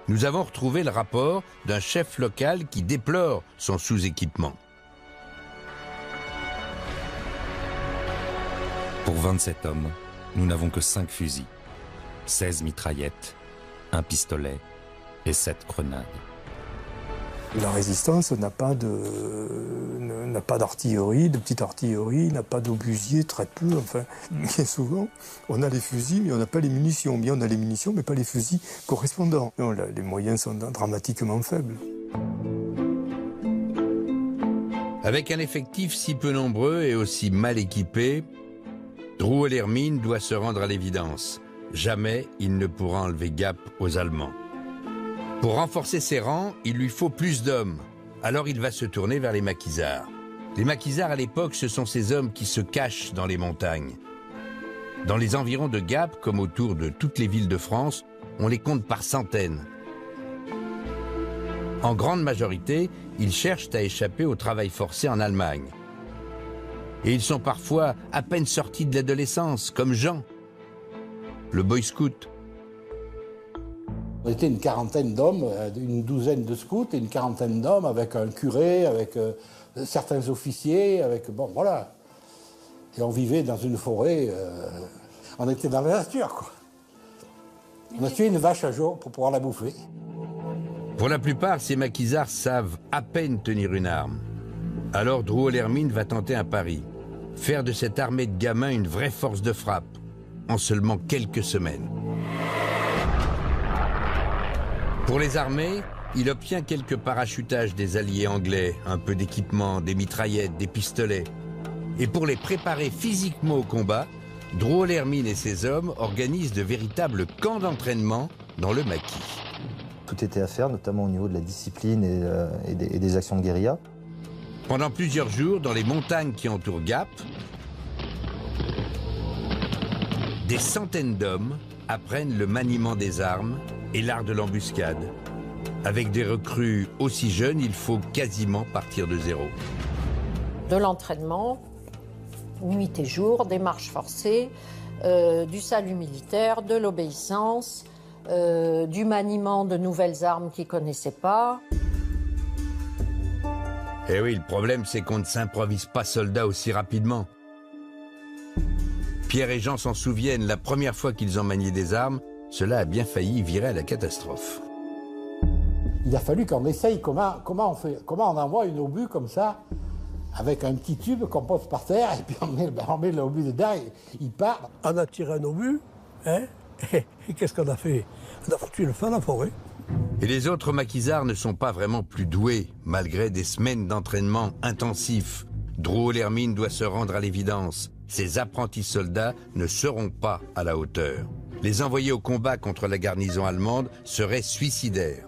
Nous avons retrouvé le rapport d'un chef local qui déplore son sous-équipement. Pour 27 hommes, nous n'avons que 5 fusils, 16 mitraillettes, un pistolet et 7 grenades. La résistance n'a pas d'artillerie, de petite artillerie, n'a pas d'obusier, très peu. Enfin, bien souvent, on a les fusils, mais on n'a pas les munitions. Bien, on a les munitions, mais pas les fusils correspondants. Non, là, les moyens sont dramatiquement faibles. Avec un effectif si peu nombreux et aussi mal équipé, Drouot-Lhermitte doit se rendre à l'évidence. Jamais il ne pourra enlever Gap aux Allemands. Pour renforcer ses rangs, il lui faut plus d'hommes. Alors il va se tourner vers les maquisards. Les maquisards à l'époque, ce sont ces hommes qui se cachent dans les montagnes. Dans les environs de Gap, comme autour de toutes les villes de France, on les compte par centaines. En grande majorité, ils cherchent à échapper au travail forcé en Allemagne. Et ils sont parfois à peine sortis de l'adolescence, comme Jean, le boy scout. On était une quarantaine d'hommes, une douzaine de scouts et une quarantaine d'hommes avec un curé, avec certains officiers, avec... Bon, voilà. Et on vivait dans une forêt, on était dans la nature, quoi. On a tué une vache un jour pour pouvoir la bouffer. Pour la plupart, ces maquisards savent à peine tenir une arme. Alors Drouot-Lhermitte va tenter un pari. Faire de cette armée de gamins une vraie force de frappe, en seulement quelques semaines. Pour les armées, il obtient quelques parachutages des alliés anglais, un peu d'équipement, des mitraillettes, des pistolets. Et pour les préparer physiquement au combat, Drouot-Lhermitte et ses hommes organisent de véritables camps d'entraînement dans le maquis. Tout était à faire, notamment au niveau de la discipline et des actions de guérilla. Pendant plusieurs jours, dans les montagnes qui entourent Gap, des centaines d'hommes apprennent le maniement des armes et l'art de l'embuscade. Avec des recrues aussi jeunes, il faut quasiment partir de zéro. De l'entraînement, nuit et jour, des marches forcées, du salut militaire, de l'obéissance, du maniement de nouvelles armes qu'ils ne connaissaient pas. Eh oui, le problème, c'est qu'on ne s'improvise pas soldat aussi rapidement. Pierre et Jean s'en souviennent, la première fois qu'ils ont manié des armes, cela a bien failli virer à la catastrophe. Il a fallu qu'on essaye comment on envoie une obus comme ça, avec un petit tube qu'on pose par terre, et puis on met l'obus dedans, et il part. On a tiré un obus, hein, et qu'est-ce qu'on a fait? On a foutu le feu dans la forêt. Et les autres maquisards ne sont pas vraiment plus doués, malgré des semaines d'entraînement intensifs. Drouot-Lhermitte doit se rendre à l'évidence. Ces apprentis soldats ne seront pas à la hauteur. Les envoyer au combat contre la garnison allemande serait suicidaire.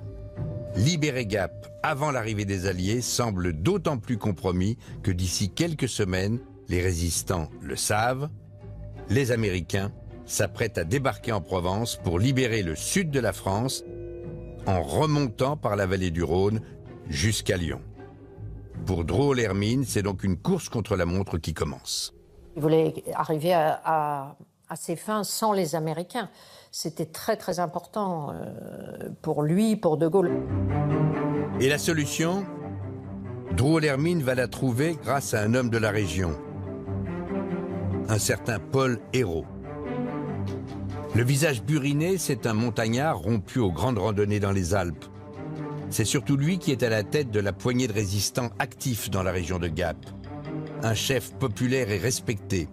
Libérer Gap avant l'arrivée des Alliés semble d'autant plus compromis que d'ici quelques semaines, les résistants le savent, les Américains s'apprêtent à débarquer en Provence pour libérer le sud de la France en remontant par la vallée du Rhône jusqu'à Lyon. Pour Drouot-Lhermitte, c'est donc une course contre la montre qui commence. Il voulait arriver à ses fins sans les Américains. C'était très très important pour lui, pour De Gaulle. Et la solution ? Drouot-Lhermitte va la trouver grâce à un homme de la région, un certain Paul Hérault. Le visage buriné, c'est un montagnard rompu aux grandes randonnées dans les Alpes. C'est surtout lui qui est à la tête de la poignée de résistants actifs dans la région de Gap. Un chef populaire et respecté.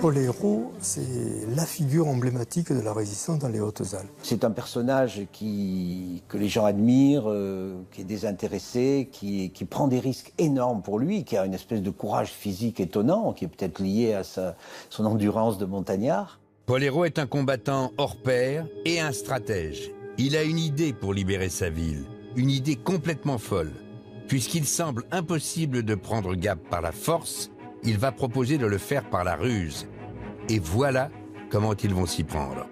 Paul Hérault, c'est la figure emblématique de la résistance dans les Hautes-Alpes. C'est un personnage que les gens admirent, qui est désintéressé, qui prend des risques énormes pour lui, qui a une espèce de courage physique étonnant, qui est peut-être lié à son endurance de montagnard. Paul Hérault est un combattant hors pair et un stratège. Il a une idée pour libérer sa ville, une idée complètement folle. Puisqu'il semble impossible de prendre Gap par la force, il va proposer de le faire par la ruse. Et voilà comment ils vont s'y prendre.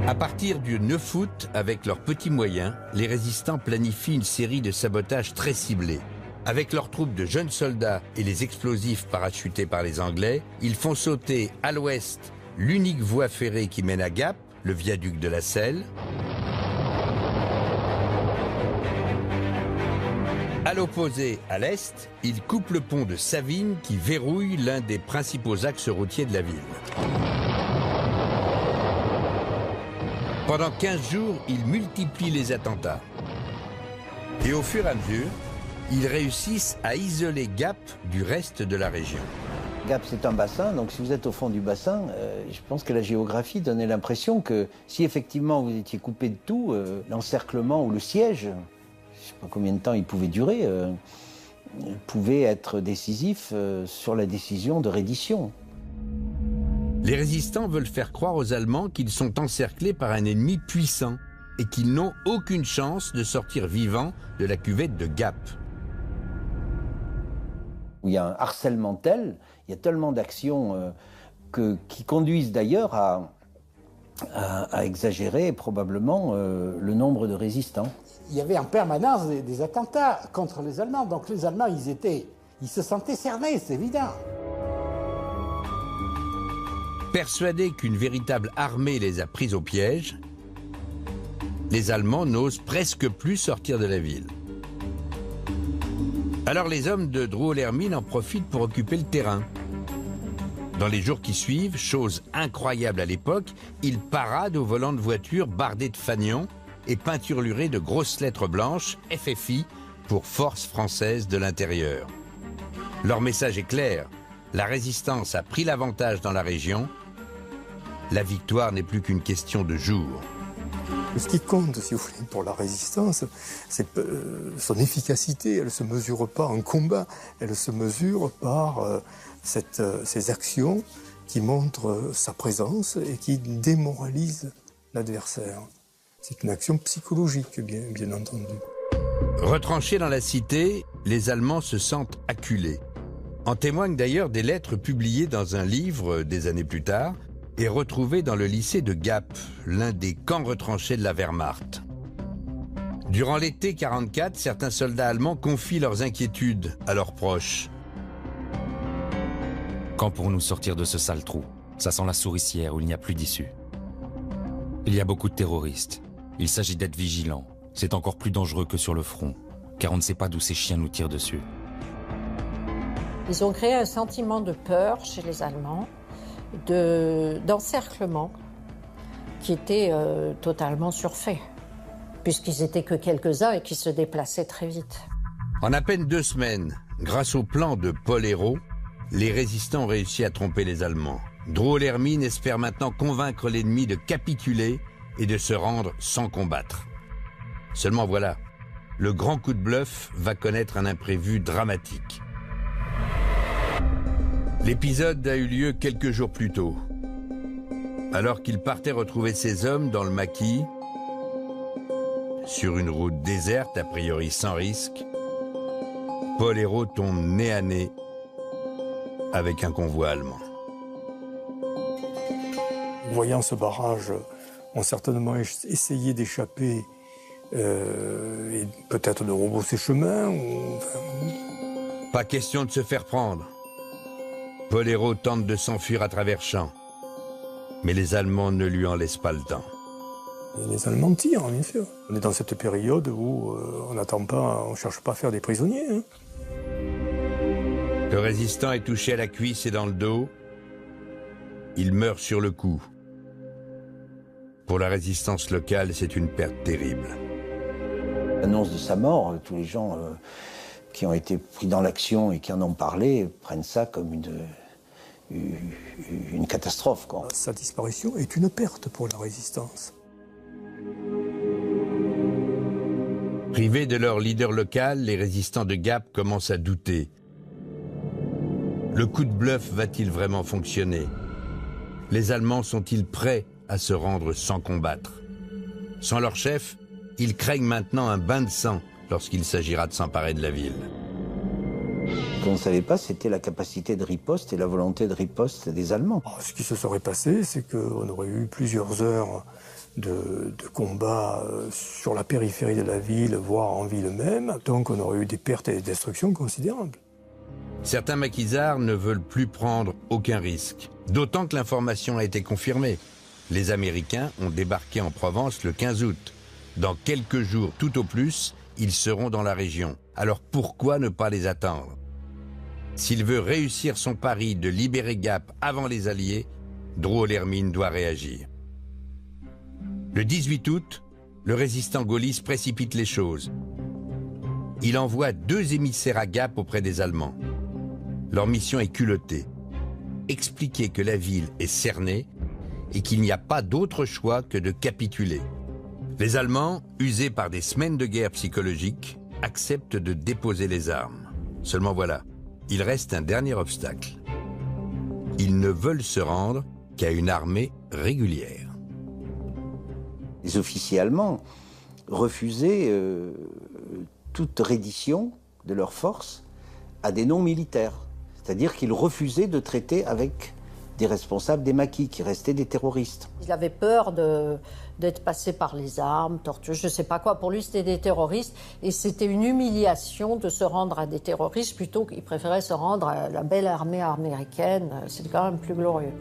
À partir du 9 août, avec leurs petits moyens, les résistants planifient une série de sabotages très ciblés. Avec leurs troupes de jeunes soldats et les explosifs parachutés par les Anglais, ils font sauter à l'ouest l'unique voie ferrée qui mène à Gap, le viaduc de la Selle. À l'opposé, à l'est, ils coupent le pont de Savines qui verrouille l'un des principaux axes routiers de la ville. Pendant 15 jours, ils multiplient les attentats. Et au fur et à mesure, ils réussissent à isoler Gap du reste de la région. Gap, c'est un bassin, donc si vous êtes au fond du bassin, je pense que la géographie donnait l'impression que si effectivement vous étiez coupé de tout, l'encerclement ou le siège, je ne sais pas combien de temps il pouvait durer, pouvait être décisif sur la décision de reddition. Les résistants veulent faire croire aux Allemands qu'ils sont encerclés par un ennemi puissant et qu'ils n'ont aucune chance de sortir vivants de la cuvette de Gap. Où il y a un harcèlement tel, il y a tellement d'actions qui conduisent d'ailleurs à exagérer probablement le nombre de résistants. Il y avait en permanence des attentats contre les Allemands, donc les Allemands, ils se sentaient cernés, c'est évident. Persuadés qu'une véritable armée les a pris au piège, les Allemands n'osent presque plus sortir de la ville. Alors les hommes de Drouot-Lhermitte en profitent pour occuper le terrain. Dans les jours qui suivent, chose incroyable à l'époque, ils paradent au volant de voitures bardées de fanions et peinturlurées de grosses lettres blanches FFI pour Force française de l'intérieur. Leur message est clair, la résistance a pris l'avantage dans la région, la victoire n'est plus qu'une question de jours. Ce qui compte, si vous voulez, pour la résistance, c'est son efficacité. Elle ne se mesure pas en combat, elle se mesure par ces actions qui montrent sa présence et qui démoralisent l'adversaire. C'est une action psychologique, bien entendu. Retranchés dans la cité, les Allemands se sentent acculés. En témoignent d'ailleurs des lettres publiées dans un livre des années plus tard, et retrouvé dans le lycée de Gap, l'un des camps retranchés de la Wehrmacht. Durant l'été 1944, certains soldats allemands confient leurs inquiétudes à leurs proches. Quand pourrons-nous sortir de ce sale trou? Ça sent la souricière où il n'y a plus d'issue. Il y a beaucoup de terroristes. Il s'agit d'être vigilant. C'est encore plus dangereux que sur le front, car on ne sait pas d'où ces chiens nous tirent dessus. Ils ont créé un sentiment de peur chez les Allemands, d'encerclement qui était totalement surfait, puisqu'ils étaient que quelques-uns et qui se déplaçaient très vite. En à peine 2 semaines, grâce au plan de Paul Hérault, les résistants ont réussi à tromper les Allemands. Drouot-Lhermitte espère maintenant convaincre l'ennemi de capituler et de se rendre sans combattre. Seulement voilà, le grand coup de bluff va connaître un imprévu dramatique. L'épisode a eu lieu quelques jours plus tôt. Alors qu'il partait retrouver ses hommes dans le maquis, sur une route déserte, a priori sans risque, Paul Hérault tombe nez à nez avec un convoi allemand. Voyant ce barrage, ont certainement essayé d'échapper et peut-être de rebrousser chemin. Pas question de se faire prendre. Paul Hérault tente de s'enfuir à travers champs. Mais les Allemands ne lui en laissent pas le temps. Et les Allemands tirent, bien sûr. On est dans cette période où on n'attend pas, on ne cherche pas à faire des prisonniers. Hein. Le résistant est touché à la cuisse et dans le dos. Il meurt sur le coup. Pour la résistance locale, c'est une perte terrible. L'annonce de sa mort, tous les gens qui ont été pris dans l'action et qui en ont parlé prennent ça comme une catastrophe, quoi. Sa disparition est une perte pour la résistance. Privés de leur leader local, les résistants de Gap commencent à douter. Le coup de bluff va-t-il vraiment fonctionner? Les Allemands sont-ils prêts à se rendre sans combattre? Sans leur chef, ils craignent maintenant un bain de sang lorsqu'il s'agira de s'emparer de la ville. Ce qu'on ne savait pas, c'était la capacité de riposte et la volonté de riposte des Allemands. Ce qui se serait passé, c'est qu'on aurait eu plusieurs heures de combat sur la périphérie de la ville, voire en ville même. Donc on aurait eu des pertes et des destructions considérables. Certains maquisards ne veulent plus prendre aucun risque, d'autant que l'information a été confirmée. Les Américains ont débarqué en Provence le 15 août. Dans quelques jours, tout au plus, ils seront dans la région. Alors pourquoi ne pas les attendre? S'il veut réussir son pari de libérer Gap avant les Alliés, Drouot-L'Hermine doit réagir. Le 18 août, le résistant gaulliste précipite les choses. Il envoie 2 émissaires à Gap auprès des Allemands. Leur mission est culottée. Expliquer que la ville est cernée et qu'il n'y a pas d'autre choix que de capituler. Les Allemands, usés par des semaines de guerre psychologique, acceptent de déposer les armes. Seulement voilà, il reste un dernier obstacle. Ils ne veulent se rendre qu'à une armée régulière. Les officiers allemands refusaient toute reddition de leurs forces à des non-militaires. C'est-à-dire qu'ils refusaient de traiter avec des responsables des maquis, qui restaient des terroristes. Il avait peur d'être passé par les armes, torture, je ne sais pas quoi. Pour lui, c'était des terroristes. Et c'était une humiliation de se rendre à des terroristes plutôt qu'il préférait se rendre à la belle armée américaine. C'était quand même plus glorieux.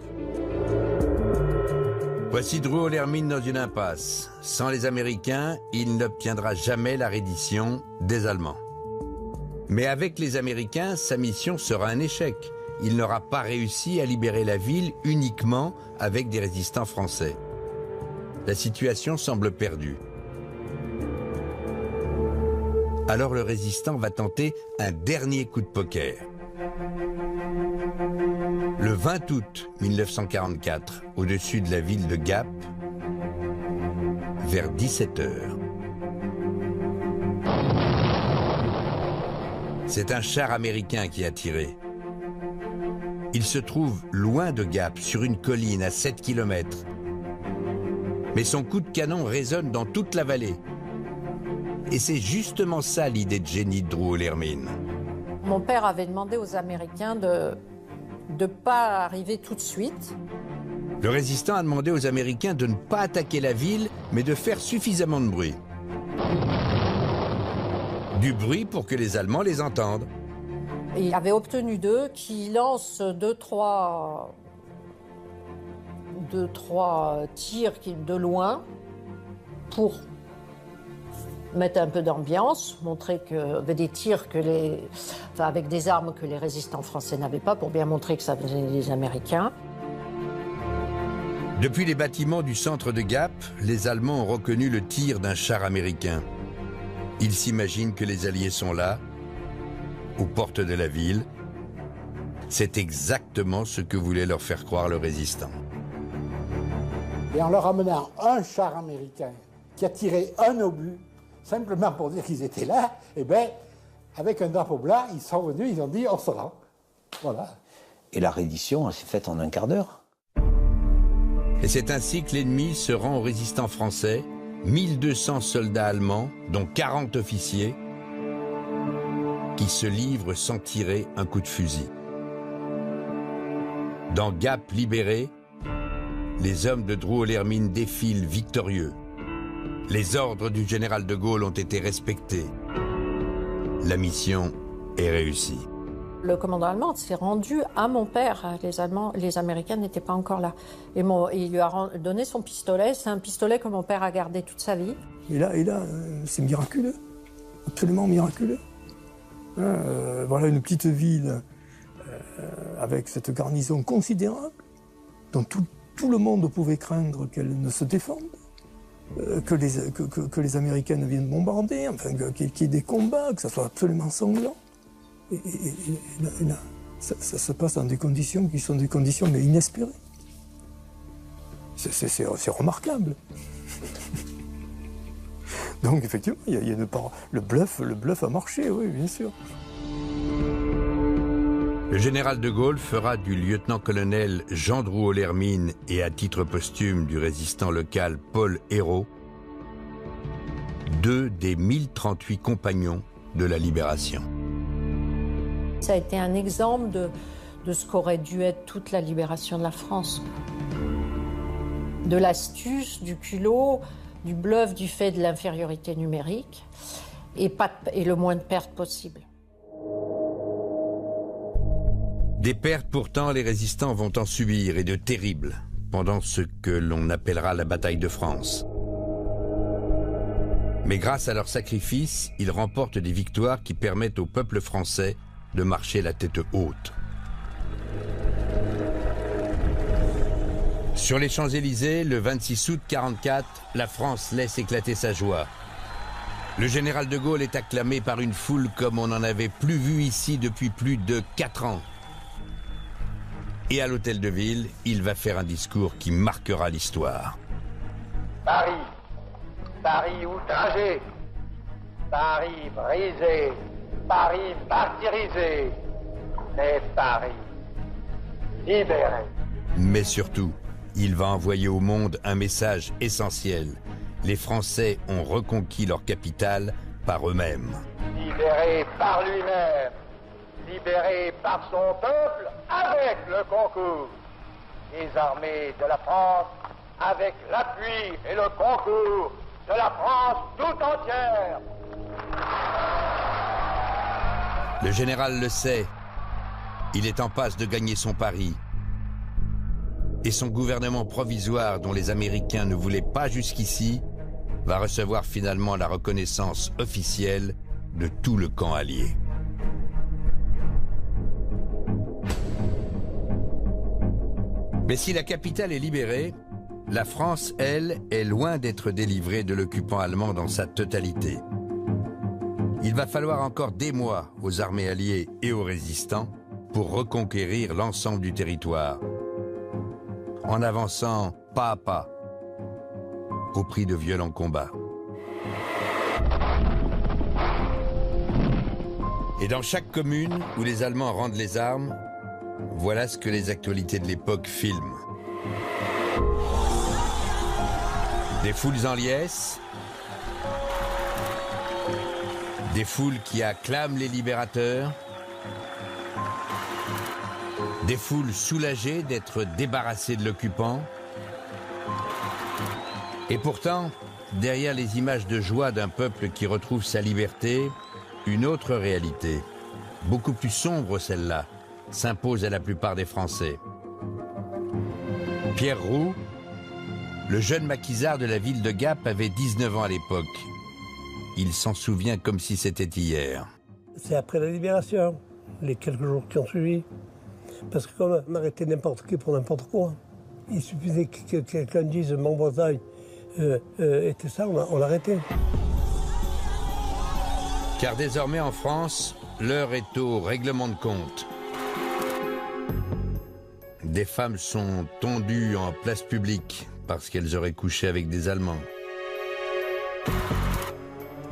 Voici Drouot-L'Hermine dans une impasse. Sans les Américains, il n'obtiendra jamais la reddition des Allemands. Mais avec les Américains, sa mission sera un échec. Il n'aura pas réussi à libérer la ville uniquement avec des résistants français. La situation semble perdue. Alors le résistant va tenter un dernier coup de poker. Le 20 août 1944, au-dessus de la ville de Gap, vers 17h. C'est un char américain qui a tiré. Il se trouve loin de Gap, sur une colline à 7 km. Mais son coup de canon résonne dans toute la vallée. Et c'est justement ça l'idée de génie de Drouot-L'Hermine. Mon père avait demandé aux Américains de ne pas arriver tout de suite. Le résistant a demandé aux Américains de ne pas attaquer la ville, mais de faire suffisamment de bruit. Du bruit pour que les Allemands les entendent. Et il avait obtenu d'eux qu'ils lancent deux, trois tirs de loin pour mettre un peu d'ambiance, montrer que des tirs avec des armes que les résistants français n'avaient pas, pour bien montrer que ça venait des Américains. Depuis les bâtiments du centre de Gap, les Allemands ont reconnu le tir d'un char américain. Ils s'imaginent que les Alliés sont là, aux portes de la ville. C'est exactement ce que voulait leur faire croire le résistant. Et en leur amenant un char américain qui a tiré un obus, simplement pour dire qu'ils étaient là, eh bien, avec un drapeau blanc, ils sont venus, ils ont dit on se rend. Voilà. Et la reddition s'est faite en un quart d'heure. Et c'est ainsi que l'ennemi se rend aux résistants français, 1200 soldats allemands, dont 40 officiers, qui se livrent sans tirer un coup de fusil. Dans Gap libéré, les hommes de Drouot-L'Hermine défilent victorieux. Les ordres du général de Gaulle ont été respectés. La mission est réussie. Le commandant allemand s'est rendu à mon père. Les Américains n'étaient pas encore là. Et il lui a donné son pistolet. C'est un pistolet que mon père a gardé toute sa vie. Et là, c'est miraculeux, absolument miraculeux. Voilà une petite ville avec cette garnison considérable, dont tout le monde pouvait craindre qu'elle ne se défende, que les Américains viennent bombarder, enfin qu'il y ait des combats, que ça soit absolument sanglant. Et là, ça se passe dans des conditions qui sont des conditions mais inespérées. C'est remarquable. Donc effectivement, il y a une part. Le bluff a marché, oui, bien sûr. Le général de Gaulle fera du lieutenant-colonel Jean Drouot-L'Hermine et à titre posthume du résistant local Paul Hérault 2 des 1038 compagnons de la Libération. Ça a été un exemple de ce qu'aurait dû être toute la libération de la France. De l'astuce, du culot, du bluff, du fait de l'infériorité numérique et le moins de pertes possible. Des pertes pourtant, les résistants vont en subir, et de terribles, pendant ce que l'on appellera la bataille de France. Mais grâce à leur sacrifice, ils remportent des victoires qui permettent au peuple français de marcher la tête haute. Sur les Champs-Élysées, le 26 août 1944, la France laisse éclater sa joie. Le général de Gaulle est acclamé par une foule comme on n'en avait plus vu ici depuis plus de 4 ans. Et à l'hôtel de ville, il va faire un discours qui marquera l'histoire. Paris, Paris outragé, Paris brisé, Paris martyrisé, mais Paris libéré. Mais surtout, il va envoyer au monde un message essentiel. Les Français ont reconquis leur capitale par eux-mêmes. Libéré par lui-même, libéré par son peuple avec le concours des armées de la France, avec l'appui et le concours de la France tout entière. Le général le sait, il est en passe de gagner son pari. Et son gouvernement provisoire, dont les Américains ne voulaient pas jusqu'ici, va recevoir finalement la reconnaissance officielle de tout le camp allié. Mais si la capitale est libérée, la France, elle, est loin d'être délivrée de l'occupant allemand dans sa totalité. Il va falloir encore des mois aux armées alliées et aux résistants pour reconquérir l'ensemble du territoire, en avançant pas à pas, au prix de violents combats. Et dans chaque commune où les Allemands rendent les armes, voilà ce que les actualités de l'époque filment. Des foules en liesse, des foules qui acclament les libérateurs, des foules soulagées d'être débarrassées de l'occupant. Et pourtant, derrière les images de joie d'un peuple qui retrouve sa liberté, une autre réalité, beaucoup plus sombre celle-là, s'impose à la plupart des Français. Pierre Roux, le jeune maquisard de la ville de Gap, avait 19 ans à l'époque. Il s'en souvient comme si c'était hier. C'est après la libération, les quelques jours qui ont suivi. Parce que comme m'arrêter n'importe qui pour n'importe quoi, il suffisait que quelqu'un dise mon Bretagne était ça, on l'arrêtait. Car désormais en France, l'heure est au règlement de compte. Des femmes sont tondues en place publique parce qu'elles auraient couché avec des Allemands.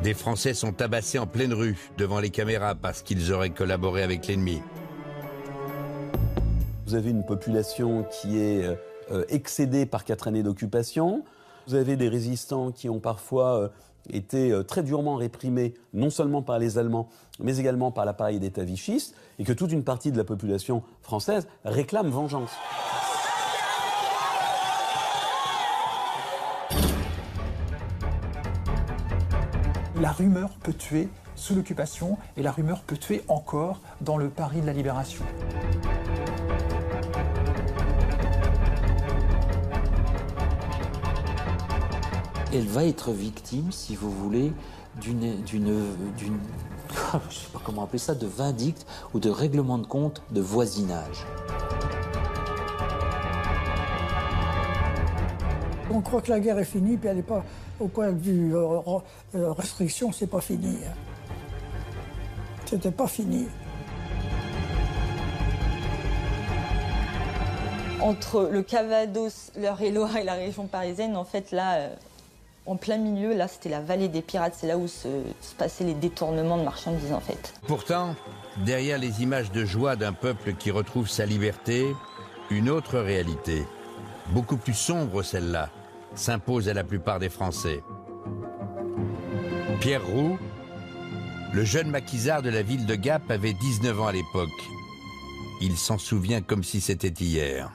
Des Français sont tabassés en pleine rue devant les caméras parce qu'ils auraient collaboré avec l'ennemi. Vous avez une population qui est excédée par 4 années d'occupation. Vous avez des résistants qui ont parfois été très durement réprimés, non seulement par les Allemands, mais également par l'appareil d'État vichiste, et que toute une partie de la population française réclame vengeance. La rumeur peut tuer sous l'occupation et la rumeur peut tuer encore dans le Paris de la Libération. Elle va être victime, si vous voulez, je ne sais pas comment appeler ça, de vindicte ou de règlement de compte de voisinage. On croit que la guerre est finie, puis elle n'est pas, au point de vue restriction, c'est pas fini. C'était pas fini. Entre le Calvados, l'Eure-et-Loir et la région parisienne, en fait, là, en plein milieu, là, c'était la vallée des pirates. C'est là où se passaient les détournements de marchandises, en fait. Pourtant, derrière les images de joie d'un peuple qui retrouve sa liberté, une autre réalité, beaucoup plus sombre celle-là, s'impose à la plupart des Français. Pierre Roux, le jeune maquisard de la ville de Gap, avait 19 ans à l'époque. Il s'en souvient comme si c'était hier.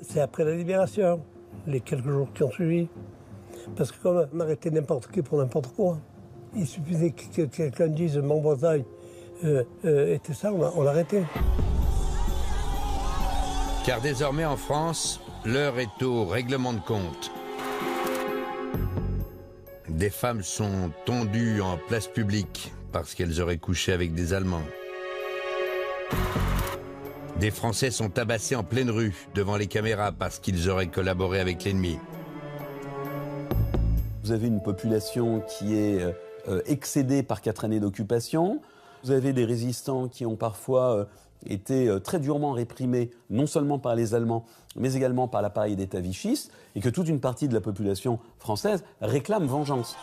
C'est après la Libération, les quelques jours qui ont suivi. Parce que comme on arrêtait n'importe qui pour n'importe quoi, il suffisait que quelqu'un dise « mon Bretagne était ça », on l'arrêtait. Car désormais en France, l'heure est au règlement de compte. Des femmes sont tondues en place publique parce qu'elles auraient couché avec des Allemands. Des Français sont tabassés en pleine rue devant les caméras parce qu'ils auraient collaboré avec l'ennemi. Vous avez une population qui est excédée par 4 années d'occupation. Vous avez des résistants qui ont parfois été très durement réprimés, non seulement par les Allemands, mais également par l'appareil d'État vichiste, et que toute une partie de la population française réclame vengeance.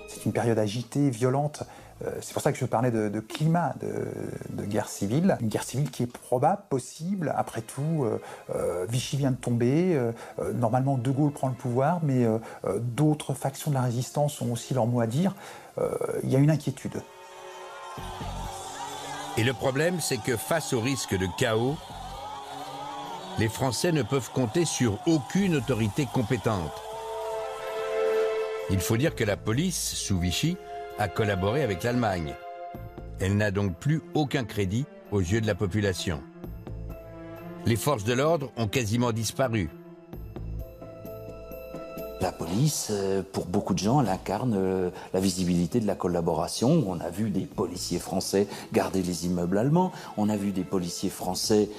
C'est une période agitée, violente. C'est pour ça que je parlais de climat de guerre civile. Une guerre civile qui est probable, possible. Après tout, Vichy vient de tomber. Normalement, De Gaulle prend le pouvoir, mais d'autres factions de la résistance ont aussi leur mot à dire. Il y a une inquiétude. Et le problème, c'est que face au risque de chaos, les Français ne peuvent compter sur aucune autorité compétente. Il faut dire que la police, sous Vichy, a collaboré avec l'Allemagne. Elle n'a donc plus aucun crédit aux yeux de la population. Les forces de l'ordre ont quasiment disparu. La police, pour beaucoup de gens, elle incarne la visibilité de la collaboration. On a vu des policiers français garder les immeubles allemands. On a vu des policiers français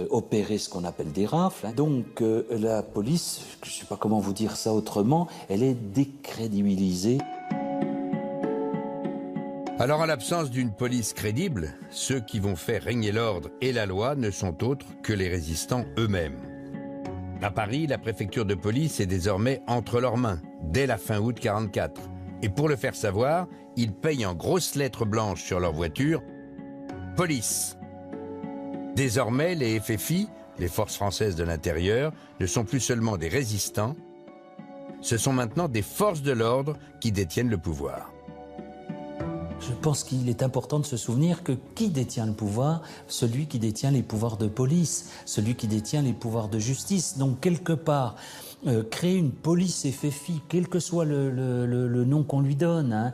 opérer ce qu'on appelle des rafles. Donc la police, je ne sais pas comment vous dire ça autrement, elle est décrédibilisée. Alors en l'absence d'une police crédible, ceux qui vont faire régner l'ordre et la loi ne sont autres que les résistants eux-mêmes. À Paris, la préfecture de police est désormais entre leurs mains, dès la fin août 1944. Et pour le faire savoir, ils payent en grosses lettres blanches sur leur voiture « Police ». Désormais, les FFI, les forces françaises de l'intérieur, ne sont plus seulement des résistants, ce sont maintenant des forces de l'ordre qui détiennent le pouvoir. Je pense qu'il est important de se souvenir que qui détient le pouvoir? Celui qui détient les pouvoirs de police, celui qui détient les pouvoirs de justice. Donc quelque part, créer une police FFI, quel que soit le nom qu'on lui donne, hein,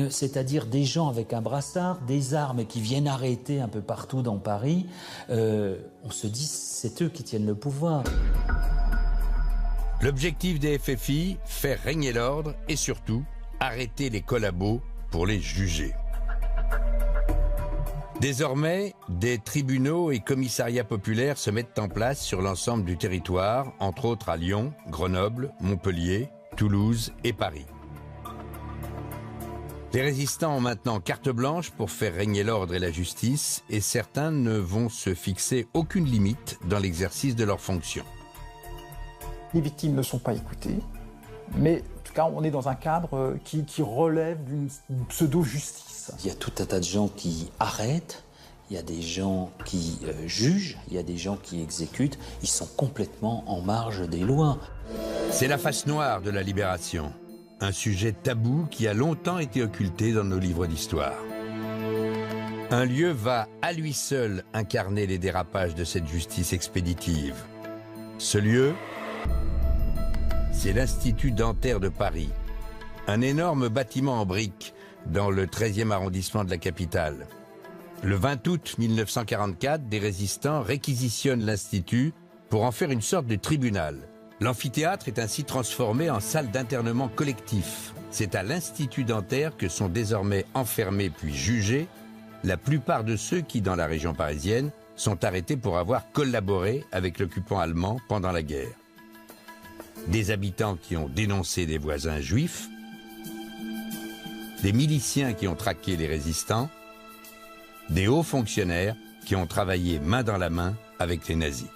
c'est-à-dire des gens avec un brassard, des armes qui viennent arrêter un peu partout dans Paris, on se dit c'est eux qui tiennent le pouvoir. L'objectif des FFI, faire régner l'ordre et surtout arrêter les collabos pour les juger. Désormais, des tribunaux et commissariats populaires se mettent en place sur l'ensemble du territoire, entre autres à Lyon, Grenoble, Montpellier, Toulouse et Paris. Les résistants ont maintenant carte blanche pour faire régner l'ordre et la justice, et certains ne vont se fixer aucune limite dans l'exercice de leurs fonctions. Les victimes ne sont pas écoutées, mais en tout cas, on est dans un cadre qui relève d'une pseudo-justice. Il y a tout un tas de gens qui arrêtent, il y a des gens qui jugent, il y a des gens qui exécutent. Ils sont complètement en marge des lois. C'est la face noire de la libération, un sujet tabou qui a longtemps été occulté dans nos livres d'histoire. Un lieu va à lui seul incarner les dérapages de cette justice expéditive. Ce lieu, c'est l'Institut dentaire de Paris. Un énorme bâtiment en briques dans le 13e arrondissement de la capitale. Le 20 août 1944, des résistants réquisitionnent l'Institut pour en faire une sorte de tribunal. L'amphithéâtre est ainsi transformé en salle d'internement collectif. C'est à l'Institut dentaire que sont désormais enfermés puis jugés la plupart de ceux qui, dans la région parisienne, sont arrêtés pour avoir collaboré avec l'occupant allemand pendant la guerre. Des habitants qui ont dénoncé des voisins juifs, des miliciens qui ont traqué les résistants, des hauts fonctionnaires qui ont travaillé main dans la main avec les nazis.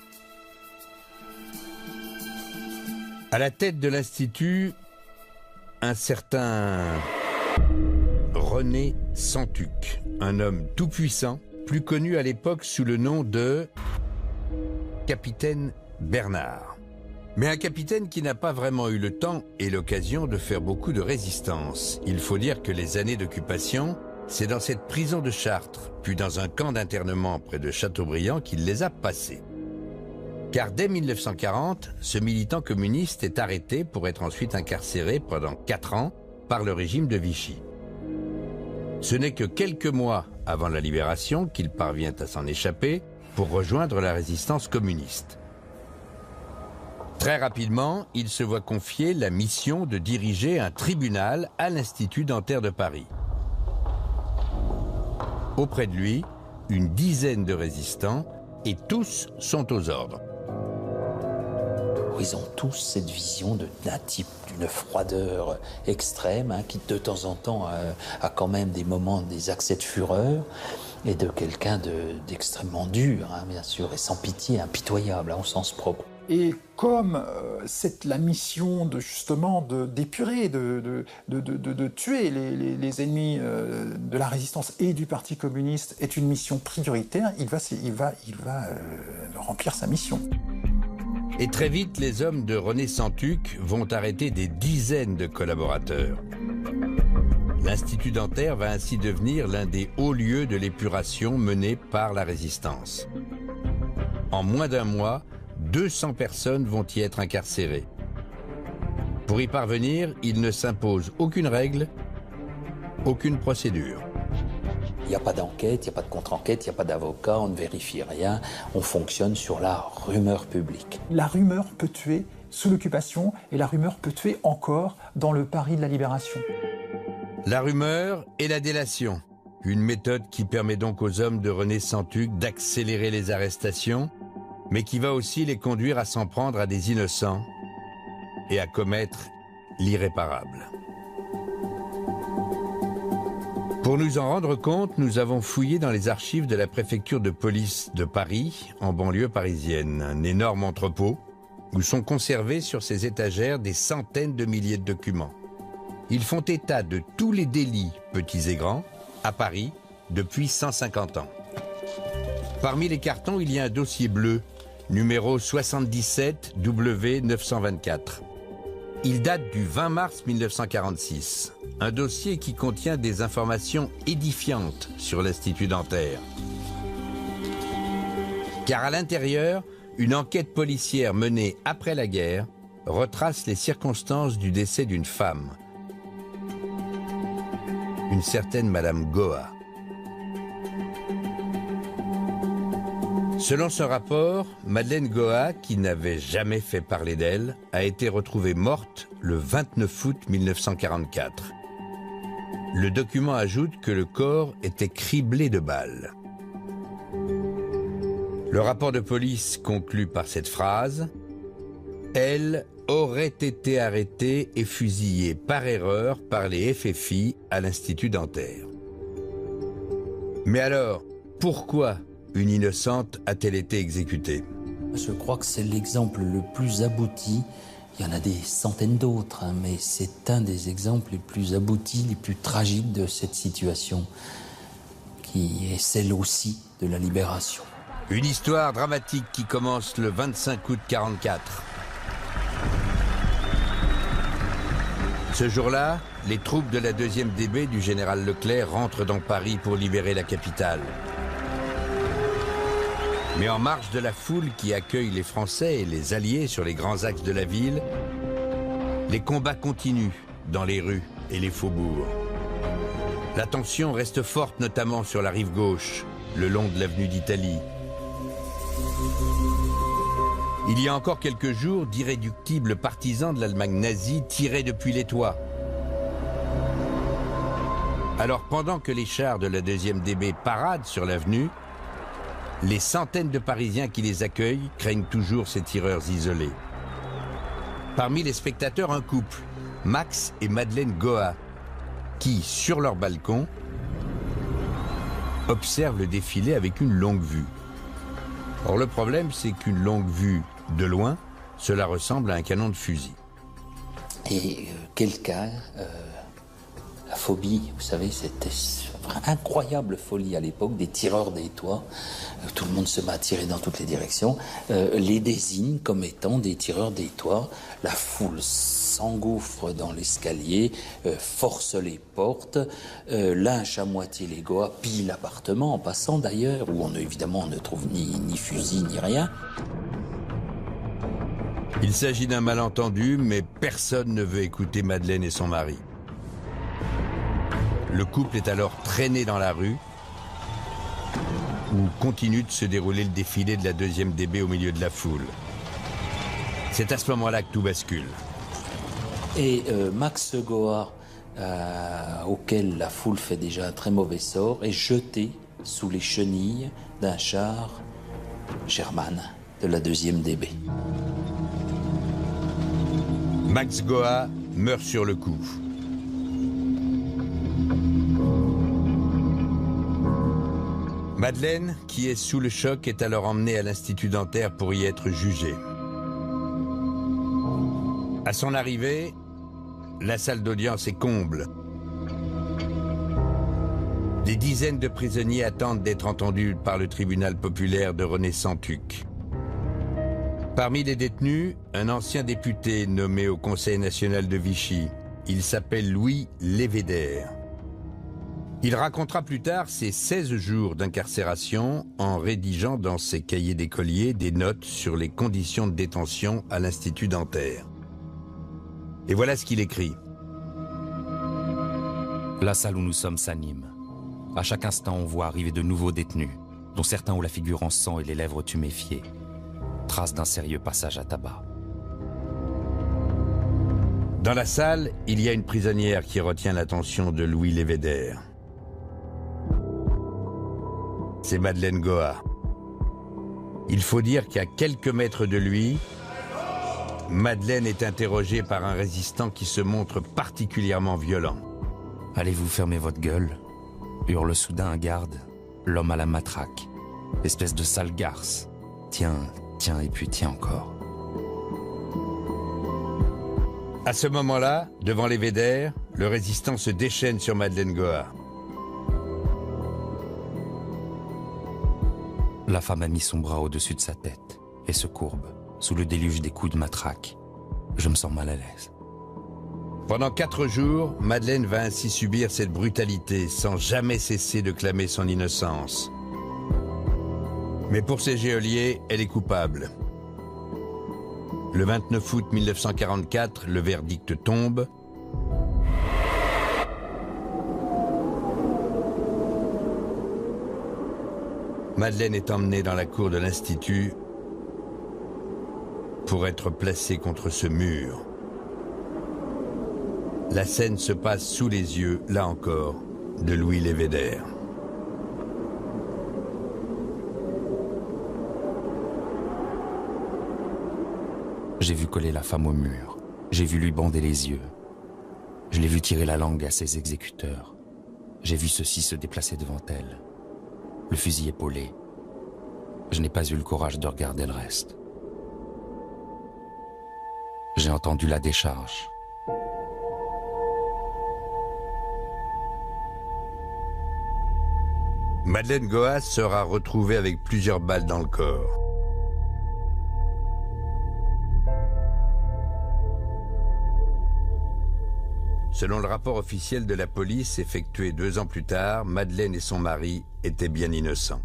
À la tête de l'Institut, un certain René Santuc, un homme tout-puissant, plus connu à l'époque sous le nom de Capitaine Bernard. Mais un capitaine qui n'a pas vraiment eu le temps et l'occasion de faire beaucoup de résistance. Il faut dire que les années d'occupation, c'est dans cette prison de Chartres, puis dans un camp d'internement près de Châteaubriand qu'il les a passées. Car dès 1940, ce militant communiste est arrêté pour être ensuite incarcéré pendant 4 ans par le régime de Vichy. Ce n'est que quelques mois avant la libération qu'il parvient à s'en échapper pour rejoindre la résistance communiste. Très rapidement, il se voit confier la mission de diriger un tribunal à l'Institut dentaire de Paris. Auprès de lui, une dizaine de résistants et tous sont aux ordres. Ils ont tous cette vision d'un type d'une froideur extrême, qui de temps en temps a quand même des moments, des accès de fureur, et de quelqu'un d'extrêmement dur, bien sûr, et sans pitié, impitoyable, au sens propre. Et comme c'est la mission d'épurer, de tuer les ennemis de la résistance et du Parti communiste est une mission prioritaire, il va remplir sa mission. Et très vite, les hommes de René Santuc vont arrêter des dizaines de collaborateurs. L'Institut dentaire va ainsi devenir l'un des hauts lieux de l'épuration menée par la résistance. En moins d'un mois, 200 personnes vont y être incarcérées. Pour y parvenir, il ne s'impose aucune règle, aucune procédure. Il n'y a pas d'enquête, il n'y a pas de contre-enquête, il n'y a pas d'avocat, on ne vérifie rien, on fonctionne sur la rumeur publique. La rumeur peut tuer sous l'occupation et la rumeur peut tuer encore dans le Paris de la Libération. La rumeur et la délation, une méthode qui permet donc aux hommes de René Santuc d'accélérer les arrestations, mais qui va aussi les conduire à s'en prendre à des innocents et à commettre l'irréparable. Pour nous en rendre compte, nous avons fouillé dans les archives de la préfecture de police de Paris, en banlieue parisienne, un énorme entrepôt où sont conservés sur ces étagères des centaines de milliers de documents. Ils font état de tous les délits, petits et grands, à Paris depuis 150 ans. Parmi les cartons, il y a un dossier bleu, numéro 77 W924. Il date du 20 mars 1946, un dossier qui contient des informations édifiantes sur l'Institut dentaire. Car à l'intérieur, une enquête policière menée après la guerre retrace les circonstances du décès d'une femme, une certaine Madame Goa. Selon ce rapport, Madeleine Goa, qui n'avait jamais fait parler d'elle, a été retrouvée morte le 29 août 1944. Le document ajoute que le corps était criblé de balles. Le rapport de police conclut par cette phrase « Elle aurait été arrêtée et fusillée par erreur par les FFI à l'Institut dentaire. » Mais alors, pourquoi une innocente a-t-elle été exécutée? Je crois que c'est l'exemple le plus abouti. Il y en a des centaines d'autres, mais c'est un des exemples les plus aboutis, les plus tragiques de cette situation, qui est celle aussi de la libération. Une histoire dramatique qui commence le 25 août 1944. Ce jour-là, les troupes de la 2e DB du général Leclerc rentrent dans Paris pour libérer la capitale. Mais en marge de la foule qui accueille les Français et les Alliés sur les grands axes de la ville, Les combats continuent dans les rues et les faubourgs. La tension reste forte, notamment sur la rive gauche, le long de l'avenue d'Italie. Il y a encore quelques jours, d'irréductibles partisans de l'Allemagne nazie tiraient depuis les toits. Alors, pendant que les chars de la 2e DB paradent sur l'avenue, les centaines de Parisiens qui les accueillent craignent toujours ces tireurs isolés. Parmi les spectateurs, un couple, Max et Madeleine Goa, qui, sur leur balcon, observent le défilé avec une longue vue. Or, le problème, c'est qu'une longue vue de loin, cela ressemble à un canon de fusil. Et quelqu'un, la phobie, vous savez, c'était une incroyable folie à l'époque, des tireurs des toits, tout le monde se met à tirer dans toutes les directions, les désigne comme étant des tireurs des toits. La foule s'engouffre dans l'escalier, force les portes, lynche à moitié les Goa, pille l'appartement en passant d'ailleurs, où évidemment on ne trouve ni fusil ni rien. Il s'agit d'un malentendu, mais personne ne veut écouter Madeleine et son mari. Le couple est alors traîné dans la rue, où continue de se dérouler le défilé de la 2e DB au milieu de la foule. C'est à ce moment-là que tout bascule. Et Max Goa, auquel la foule fait déjà un très mauvais sort, est jeté sous les chenilles d'un char Sherman de la 2e DB. Max Goa meurt sur le coup. Madeleine, qui est sous le choc, est alors emmenée à l'Institut dentaire pour y être jugée. À son arrivée, la salle d'audience est comble. Des dizaines de prisonniers attendent d'être entendus par le tribunal populaire de René Santuc. Parmi les détenus, un ancien député nommé au Conseil national de Vichy. Il s'appelle Louis Lévédère. Il racontera plus tard ses 16 jours d'incarcération en rédigeant dans ses cahiers d'écolier des notes sur les conditions de détention à l'Institut dentaire. Et voilà ce qu'il écrit. La salle où nous sommes s'anime. À chaque instant, on voit arriver de nouveaux détenus, dont certains ont la figure en sang et les lèvres tuméfiées. Trace d'un sérieux passage à tabac. Dans la salle, il y a une prisonnière qui retient l'attention de Louis Lévédère. C'est Madeleine Goa. Il faut dire qu'à quelques mètres de lui, Madeleine est interrogée par un résistant qui se montre particulièrement violent. « Allez-vous fermer votre gueule ?» hurle soudain un garde, l'homme à la matraque. Espèce de sale garce. Tiens, tiens et puis tiens encore. À ce moment-là, devant Lévédère, le résistant se déchaîne sur Madeleine Goa. La femme a mis son bras au-dessus de sa tête et se courbe, sous le déluge des coups de matraque. Je me sens mal à l'aise. Pendant 4 jours, Madeleine va ainsi subir cette brutalité sans jamais cesser de clamer son innocence. Mais pour ces geôliers, elle est coupable. Le 29 août 1944, le verdict tombe. Madeleine est emmenée dans la cour de l'Institut pour être placée contre ce mur. La scène se passe sous les yeux, là encore, de Louis Lévédère. J'ai vu coller la femme au mur. J'ai vu lui bander les yeux. Je l'ai vu tirer la langue à ses exécuteurs. J'ai vu ceux-ci se déplacer devant elle. Le fusil épaulé. Je n'ai pas eu le courage de regarder le reste. J'ai entendu la décharge. Madeleine Goa sera retrouvée avec plusieurs balles dans le corps. Selon le rapport officiel de la police effectué 2 ans plus tard, Madeleine et son mari étaient bien innocents.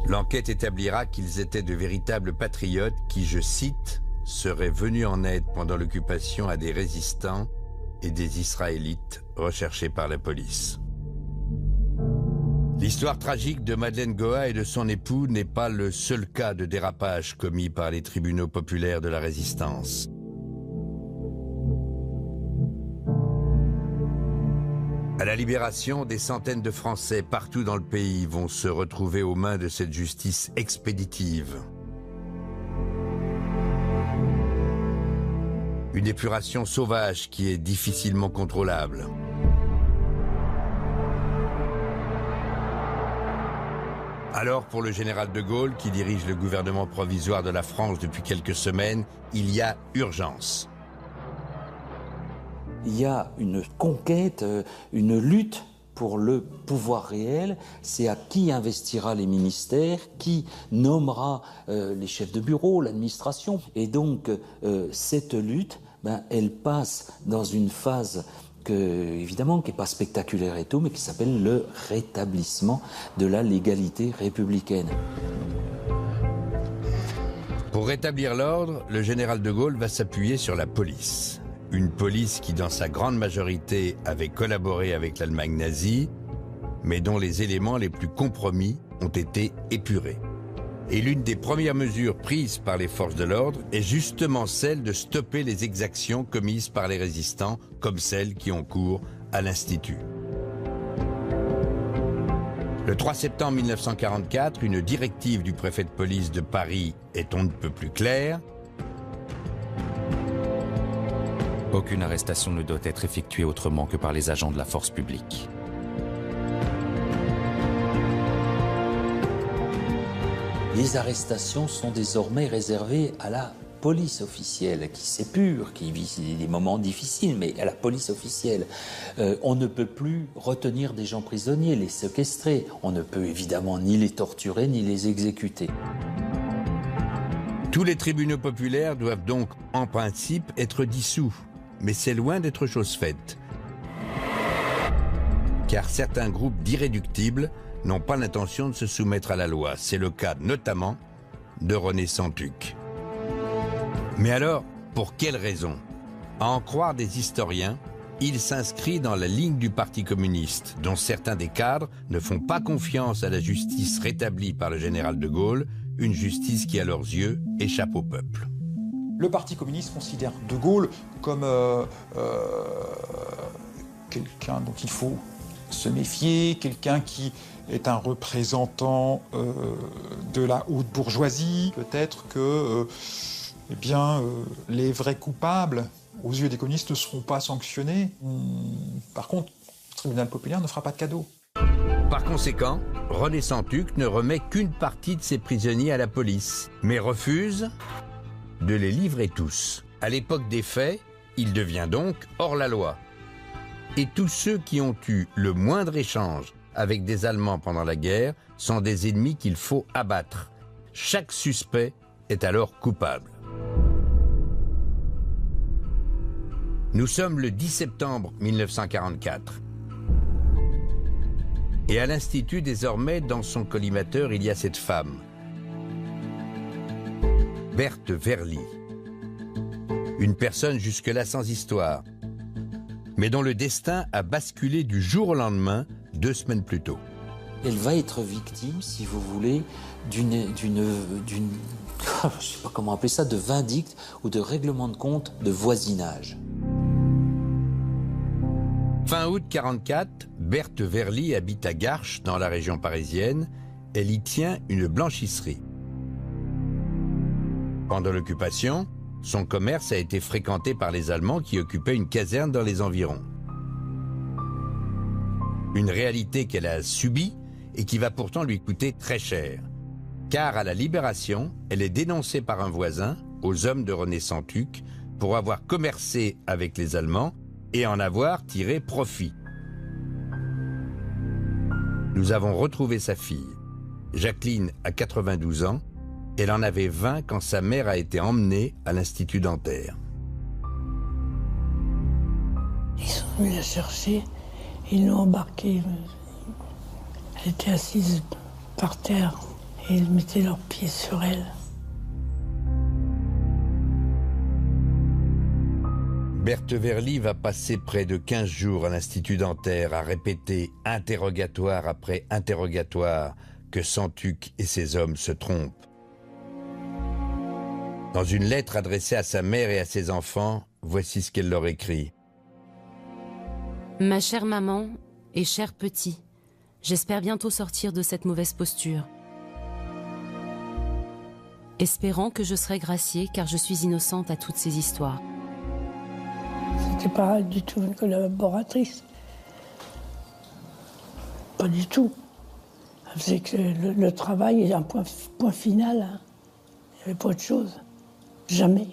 L'enquête établira qu'ils étaient de véritables patriotes qui, je cite, serait venu en aide pendant l'occupation à des résistants et des Israélites recherchés par la police. L'histoire tragique de Madeleine Goa et de son époux n'est pas le seul cas de dérapage commis par les tribunaux populaires de la Résistance. À la Libération, des centaines de Français partout dans le pays vont se retrouver aux mains de cette justice expéditive. Une épuration sauvage qui est difficilement contrôlable. Alors, pour le général de Gaulle, qui dirige le gouvernement provisoire de la France depuis quelques semaines, il y a urgence. Il y a une conquête, une lutte pour le pouvoir réel. C'est à qui investira les ministères, qui nommera les chefs de bureau, l'administration. Et donc, cette lutte, elle passe dans une phase évidemment, qui n'est pas spectaculaire et tout, mais qui s'appelle le rétablissement de la légalité républicaine. Pour rétablir l'ordre, le général de Gaulle va s'appuyer sur la police. Une police qui, dans sa grande majorité, avait collaboré avec l'Allemagne nazie, mais dont les éléments les plus compromis ont été épurés. Et l'une des premières mesures prises par les forces de l'ordre est justement celle de stopper les exactions commises par les résistants, comme celles qui ont cours à l'Institut. Le 3 septembre 1944, une directive du préfet de police de Paris est on ne peut plus claire. Aucune arrestation ne doit être effectuée autrement que par les agents de la force publique. Les arrestations sont désormais réservées à la police officielle, qui s'épure, qui vit des moments difficiles, mais à la police officielle. On ne peut plus retenir des gens prisonniers, les séquestrer. On ne peut évidemment ni les torturer, ni les exécuter. Tous les tribunaux populaires doivent donc, en principe, être dissous. Mais c'est loin d'être chose faite. Car certains groupes d'irréductibles n'ont pas l'intention de se soumettre à la loi. C'est le cas notamment de René Santuc. Mais alors, pour quelles raisons? À en croire des historiens, il s'inscrit dans la ligne du Parti communiste, dont certains des cadres ne font pas confiance à la justice rétablie par le général de Gaulle, une justice qui, à leurs yeux, échappe au peuple. Le Parti communiste considère de Gaulle comme quelqu'un dont il faut se méfier, quelqu'un qui est un représentant de la haute bourgeoisie. Peut-être que les vrais coupables, aux yeux des communistes, ne seront pas sanctionnés. Par contre, le tribunal populaire ne fera pas de cadeau. Par conséquent, René Santuc ne remet qu'une partie de ses prisonniers à la police, mais refuse de les livrer tous. À l'époque des faits, il devient donc hors la loi. Et tous ceux qui ont eu le moindre échange avec des Allemands pendant la guerre sont des ennemis qu'il faut abattre. Chaque suspect est alors coupable. Nous sommes le 10 septembre 1944. Et à l'Institut, désormais, dans son collimateur, il y a cette femme, Berthe Verly. Une personne jusque-là sans histoire, mais dont le destin a basculé du jour au lendemain, 2 semaines plus tôt. Elle va être victime, si vous voulez, d'une je ne sais pas comment appeler ça, de vindicte ou de règlement de compte de voisinage. Fin août 1944, Berthe Verly habite à Garches, dans la région parisienne. Elle y tient une blanchisserie. Pendant l'occupation, son commerce a été fréquenté par les Allemands qui occupaient une caserne dans les environs. Une réalité qu'elle a subie et qui va pourtant lui coûter très cher. Car à la Libération, elle est dénoncée par un voisin, aux hommes de René Santuc, pour avoir commercé avec les Allemands et en avoir tiré profit. Nous avons retrouvé sa fille. Jacqueline a 92 ans. Elle en avait 20 quand sa mère a été emmenée à l'Institut dentaire. Ils sont venus la chercher, ils l'ont embarquée. Elle était assise par terre et ils mettaient leurs pieds sur elle. Berthe Verly va passer près de 15 jours à l'Institut dentaire à répéter interrogatoire après interrogatoire que Santuc et ses hommes se trompent. Dans une lettre adressée à sa mère et à ses enfants, voici ce qu'elle leur écrit. Ma chère maman et cher petit, j'espère bientôt sortir de cette mauvaise posture. Espérant que je serai graciée car je suis innocente à toutes ces histoires. C'était pas du tout une collaboratrice. Pas du tout. Elle faisait que le travail est un point final. Hein. Il n'y avait pas autre chose. Jamais.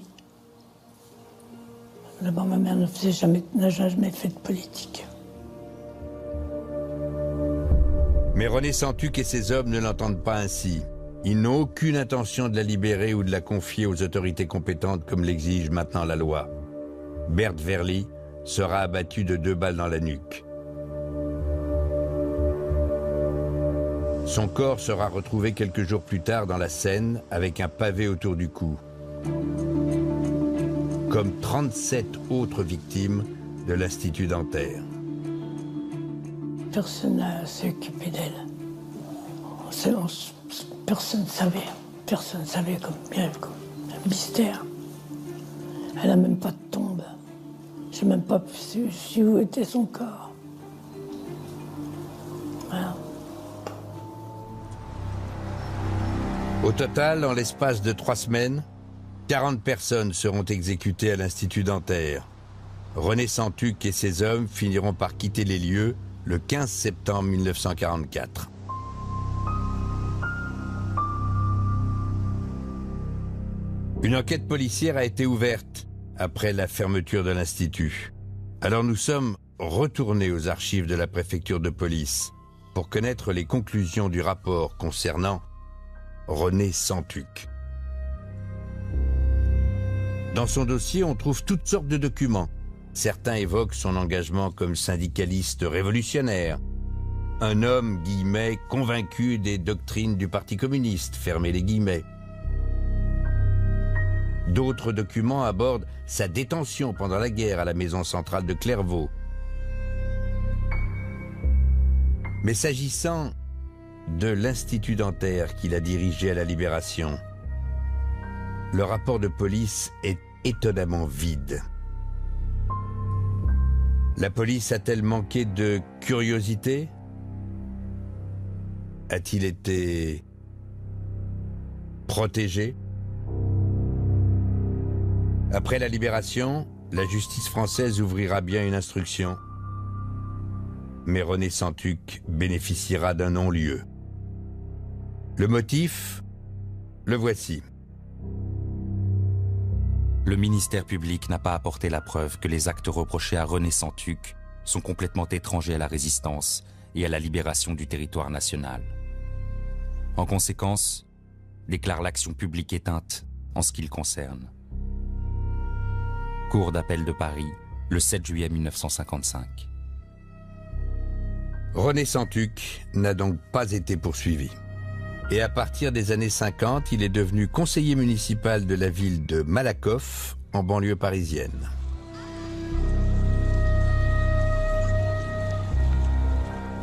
D'abord, ma mère n'a jamais fait de politique. Mais René Santuc et ses hommes ne l'entendent pas ainsi. Ils n'ont aucune intention de la libérer ou de la confier aux autorités compétentes comme l'exige maintenant la loi. Berthe Verly sera abattue de 2 balles dans la nuque. Son corps sera retrouvé quelques jours plus tard dans la Seine avec un pavé autour du cou. Comme 37 autres victimes de l'Institut dentaire. Personne n'a s'occupé d'elle. Personne ne savait. Personne ne savait comme un mystère. Elle n'a même pas de tombe. Je n'ai même pas su où était son corps. Voilà. Au total, en l'espace de 3 semaines, 40 personnes seront exécutées à l'Institut dentaire. René Santuc et ses hommes finiront par quitter les lieux le 15 septembre 1944. Une enquête policière a été ouverte après la fermeture de l'Institut. Alors nous sommes retournés aux archives de la préfecture de police pour connaître les conclusions du rapport concernant René Santuc. Dans son dossier, on trouve toutes sortes de documents. Certains évoquent son engagement comme syndicaliste révolutionnaire. Un homme, guillemets, convaincu des doctrines du Parti communiste, fermez les guillemets. D'autres documents abordent sa détention pendant la guerre à la maison centrale de Clairvaux. Mais s'agissant de l'Institut dentaire qu'il a dirigé à la Libération, le rapport de police est étonnamment vide. La police a-t-elle manqué de curiosité? A-t-il été protégé? Après la Libération, la justice française ouvrira bien une instruction. Mais René Santuc bénéficiera d'un non-lieu. Le motif, le voici. Le ministère public n'a pas apporté la preuve que les actes reprochés à René Santuc sont complètement étrangers à la résistance et à la libération du territoire national. En conséquence, déclare l'action publique éteinte en ce qui le concerne. Cour d'appel de Paris, le 7 juillet 1955. René Santuc n'a donc pas été poursuivi. Et à partir des années 50, il est devenu conseiller municipal de la ville de Malakoff, en banlieue parisienne.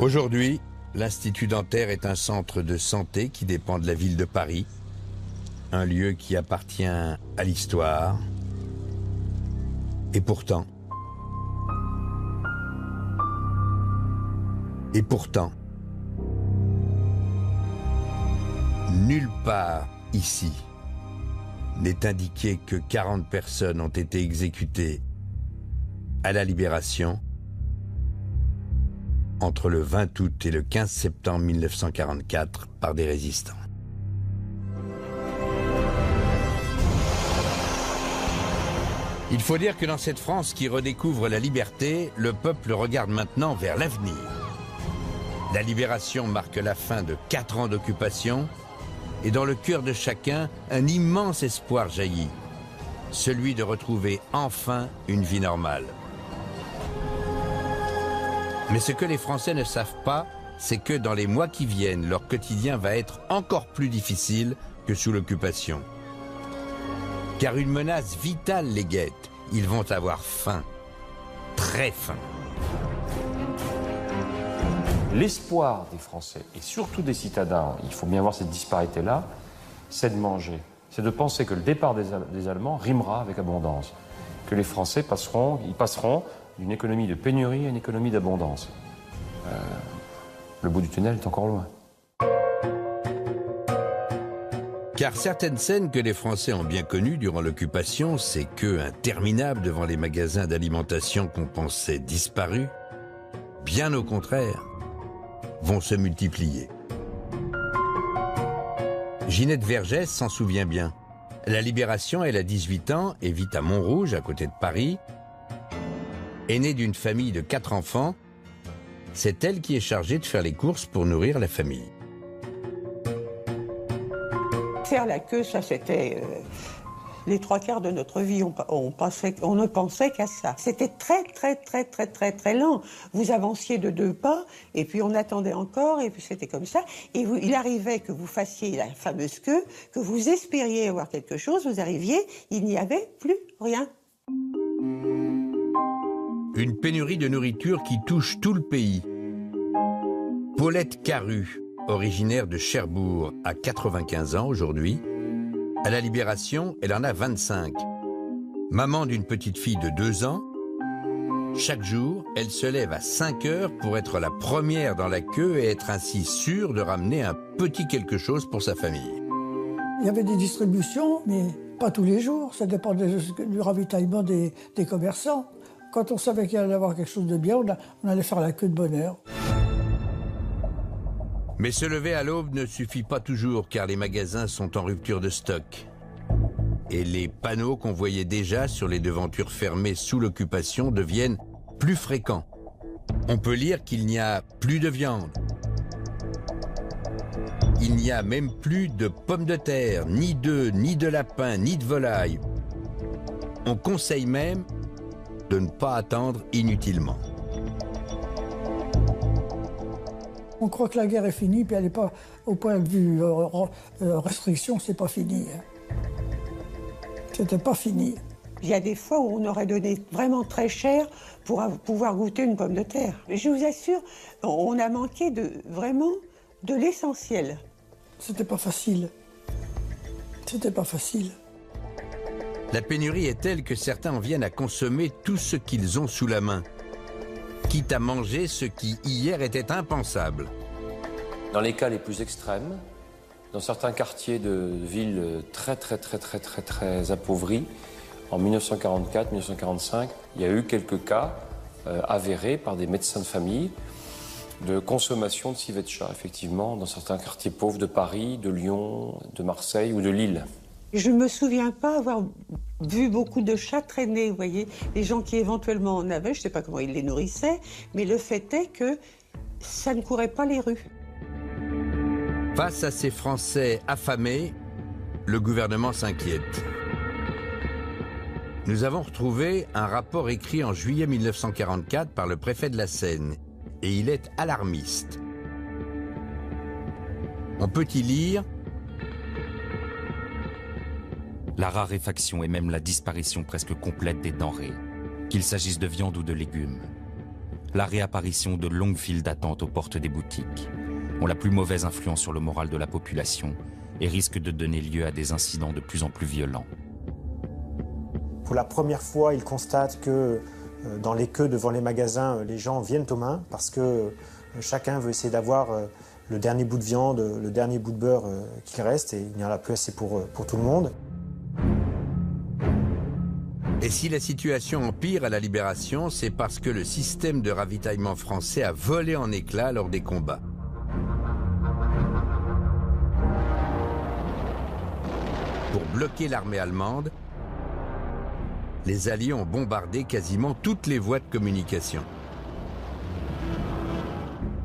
Aujourd'hui, l'Institut dentaire est un centre de santé qui dépend de la ville de Paris, un lieu qui appartient à l'histoire. Et pourtant, nulle part ici n'est indiqué que 40 personnes ont été exécutées à la Libération entre le 20 août et le 15 septembre 1944 par des résistants. Il faut dire que dans cette France qui redécouvre la liberté, le peuple regarde maintenant vers l'avenir. La Libération marque la fin de 4 ans d'occupation et dans le cœur de chacun, un immense espoir jaillit, celui de retrouver enfin une vie normale. Mais ce que les Français ne savent pas, c'est que dans les mois qui viennent, leur quotidien va être encore plus difficile que sous l'occupation. Car une menace vitale les guette. Ils vont avoir faim. Très faim. L'espoir des Français, et surtout des citadins, il faut bien voir cette disparité-là, c'est de manger. C'est de penser que le départ des Allemands rimera avec abondance. Que les Français passeront d'une économie de pénurie à une économie d'abondance. Le bout du tunnel est encore loin. Car certaines scènes que les Français ont bien connues durant l'occupation, ces queues interminables devant les magasins d'alimentation qu'on pensait disparus, bien au contraire, vont se multiplier. Ginette Vergès s'en souvient bien. La Libération, elle a 18 ans et vit à Montrouge, à côté de Paris. Aînée d'une famille de 4 enfants, c'est elle qui est chargée de faire les courses pour nourrir la famille. Faire la queue, ça c'était les 3/4 de notre vie. On ne pensait qu'à ça. C'était très lent. Vous avanciez de 2 pas, et puis on attendait encore, et puis c'était comme ça. Et il arrivait que vous fassiez la fameuse queue, que vous espériez avoir quelque chose, vous arriviez, il n'y avait plus rien. Une pénurie de nourriture qui touche tout le pays. Paulette Caru, originaire de Cherbourg, a 95 ans aujourd'hui. À la Libération, elle en a 25. Maman d'une petite fille de 2 ans, chaque jour, elle se lève à 5 heures pour être la première dans la queue et être ainsi sûre de ramener un petit quelque chose pour sa famille. Il y avait des distributions, mais pas tous les jours. Ça dépendait du ravitaillement des commerçants. Quand on savait qu'il allait y avoir quelque chose de bien, on allait faire la queue de bonne heure. Mais se lever à l'aube ne suffit pas toujours car les magasins sont en rupture de stock. Et les panneaux qu'on voyait déjà sur les devantures fermées sous l'occupation deviennent plus fréquents. On peut lire qu'il n'y a plus de viande. Il n'y a même plus de pommes de terre, ni d'œufs, ni de lapins, ni de volailles. On conseille même de ne pas attendre inutilement. On croit que la guerre est finie, puis elle n'est pas, au point de vue restriction, c'est pas fini. C'était pas fini. Il y a des fois où on aurait donné vraiment très cher pour pouvoir goûter une pomme de terre. Je vous assure, on a manqué vraiment de l'essentiel. C'était pas facile. C'était pas facile. La pénurie est telle que certains en viennent à consommer tout ce qu'ils ont sous la main, quitte à manger ce qui hier était impensable. Dans les cas les plus extrêmes, dans certains quartiers de villes très appauvris, en 1944-1945, il y a eu quelques cas avérés par des médecins de famille de consommation de civet de chat, effectivement, dans certains quartiers pauvres de Paris, de Lyon, de Marseille ou de Lille. Je ne me souviens pas avoir vu beaucoup de chats traîner, vous voyez. Les gens qui éventuellement en avaient, je ne sais pas comment ils les nourrissaient, mais le fait est que ça ne courait pas les rues. Face à ces Français affamés, le gouvernement s'inquiète. Nous avons retrouvé un rapport écrit en juillet 1944 par le préfet de la Seine, et il est alarmiste. On peut y lire: la raréfaction et même la disparition presque complète des denrées, qu'il s'agisse de viande ou de légumes. La réapparition de longues files d'attente aux portes des boutiques ont la plus mauvaise influence sur le moral de la population et risquent de donner lieu à des incidents de plus en plus violents. Pour la première fois, ils constatent que dans les queues devant les magasins, les gens viennent aux mains parce que chacun veut essayer d'avoir le dernier bout de viande, le dernier bout de beurre qu'il reste, et il n'y en a plus assez pour tout le monde. Et si la situation empire à la Libération, c'est parce que le système de ravitaillement français a volé en éclats lors des combats. Pour bloquer l'armée allemande, les Alliés ont bombardé quasiment toutes les voies de communication.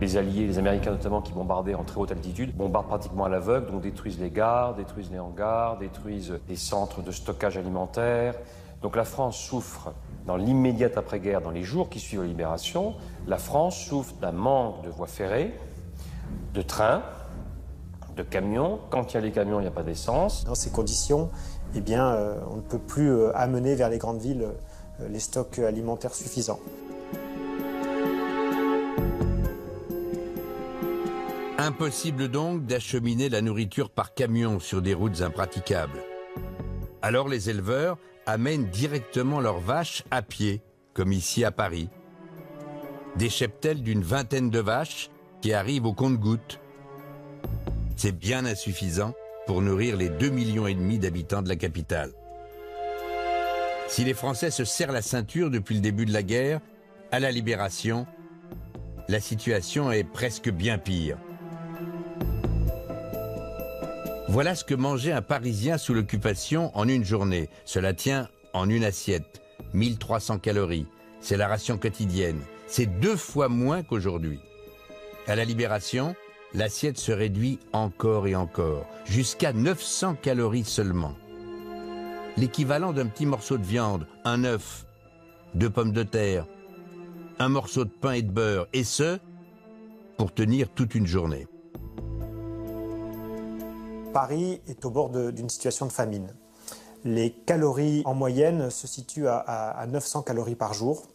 Les Alliés, les Américains notamment, qui bombardaient en très haute altitude, bombardent pratiquement à l'aveugle, donc détruisent les gares, détruisent les hangars, détruisent les centres de stockage alimentaire. Donc la France souffre dans l'immédiate après-guerre, dans les jours qui suivent la libération, la France souffre d'un manque de voies ferrées, de trains, de camions. Quand il y a les camions, il n'y a pas d'essence. Dans ces conditions, eh bien, on ne peut plus amener vers les grandes villes les stocks alimentaires suffisants. Impossible donc d'acheminer la nourriture par camion sur des routes impraticables. Alors les éleveurs amènent directement leurs vaches à pied, comme ici à Paris. Des cheptels d'une vingtaine de vaches qui arrivent au compte-gouttes. C'est bien insuffisant pour nourrir les 2,5 millions d'habitants de la capitale. Si les Français se serrent la ceinture depuis le début de la guerre, à la Libération, la situation est presque bien pire. Voilà ce que mangeait un Parisien sous l'occupation en une journée. Cela tient en une assiette, 1300 calories. C'est la ration quotidienne. C'est 2 fois moins qu'aujourd'hui. À la Libération, l'assiette se réduit encore et encore, jusqu'à 900 calories seulement. L'équivalent d'un petit morceau de viande, un œuf, 2 pommes de terre, un morceau de pain et de beurre, et ce, pour tenir toute une journée. Paris est au bord d'une situation de famine. Les calories en moyenne se situent à 900 calories par jour,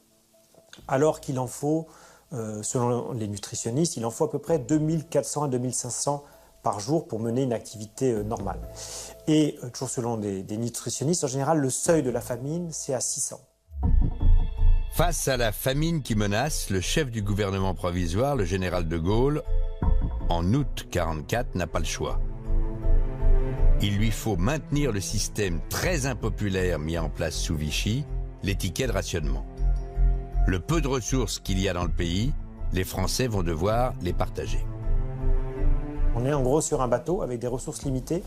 alors qu'il en faut, selon les nutritionnistes, il en faut à peu près 2400 à 2500 par jour pour mener une activité normale. Et toujours selon des nutritionnistes, en général, le seuil de la famine, c'est à 600. Face à la famine qui menace, le chef du gouvernement provisoire, le général de Gaulle, en août 1944, n'a pas le choix. Il lui faut maintenir le système très impopulaire mis en place sous Vichy, les tickets de rationnement. Le peu de ressources qu'il y a dans le pays, les Français vont devoir les partager. On est en gros sur un bateau avec des ressources limitées.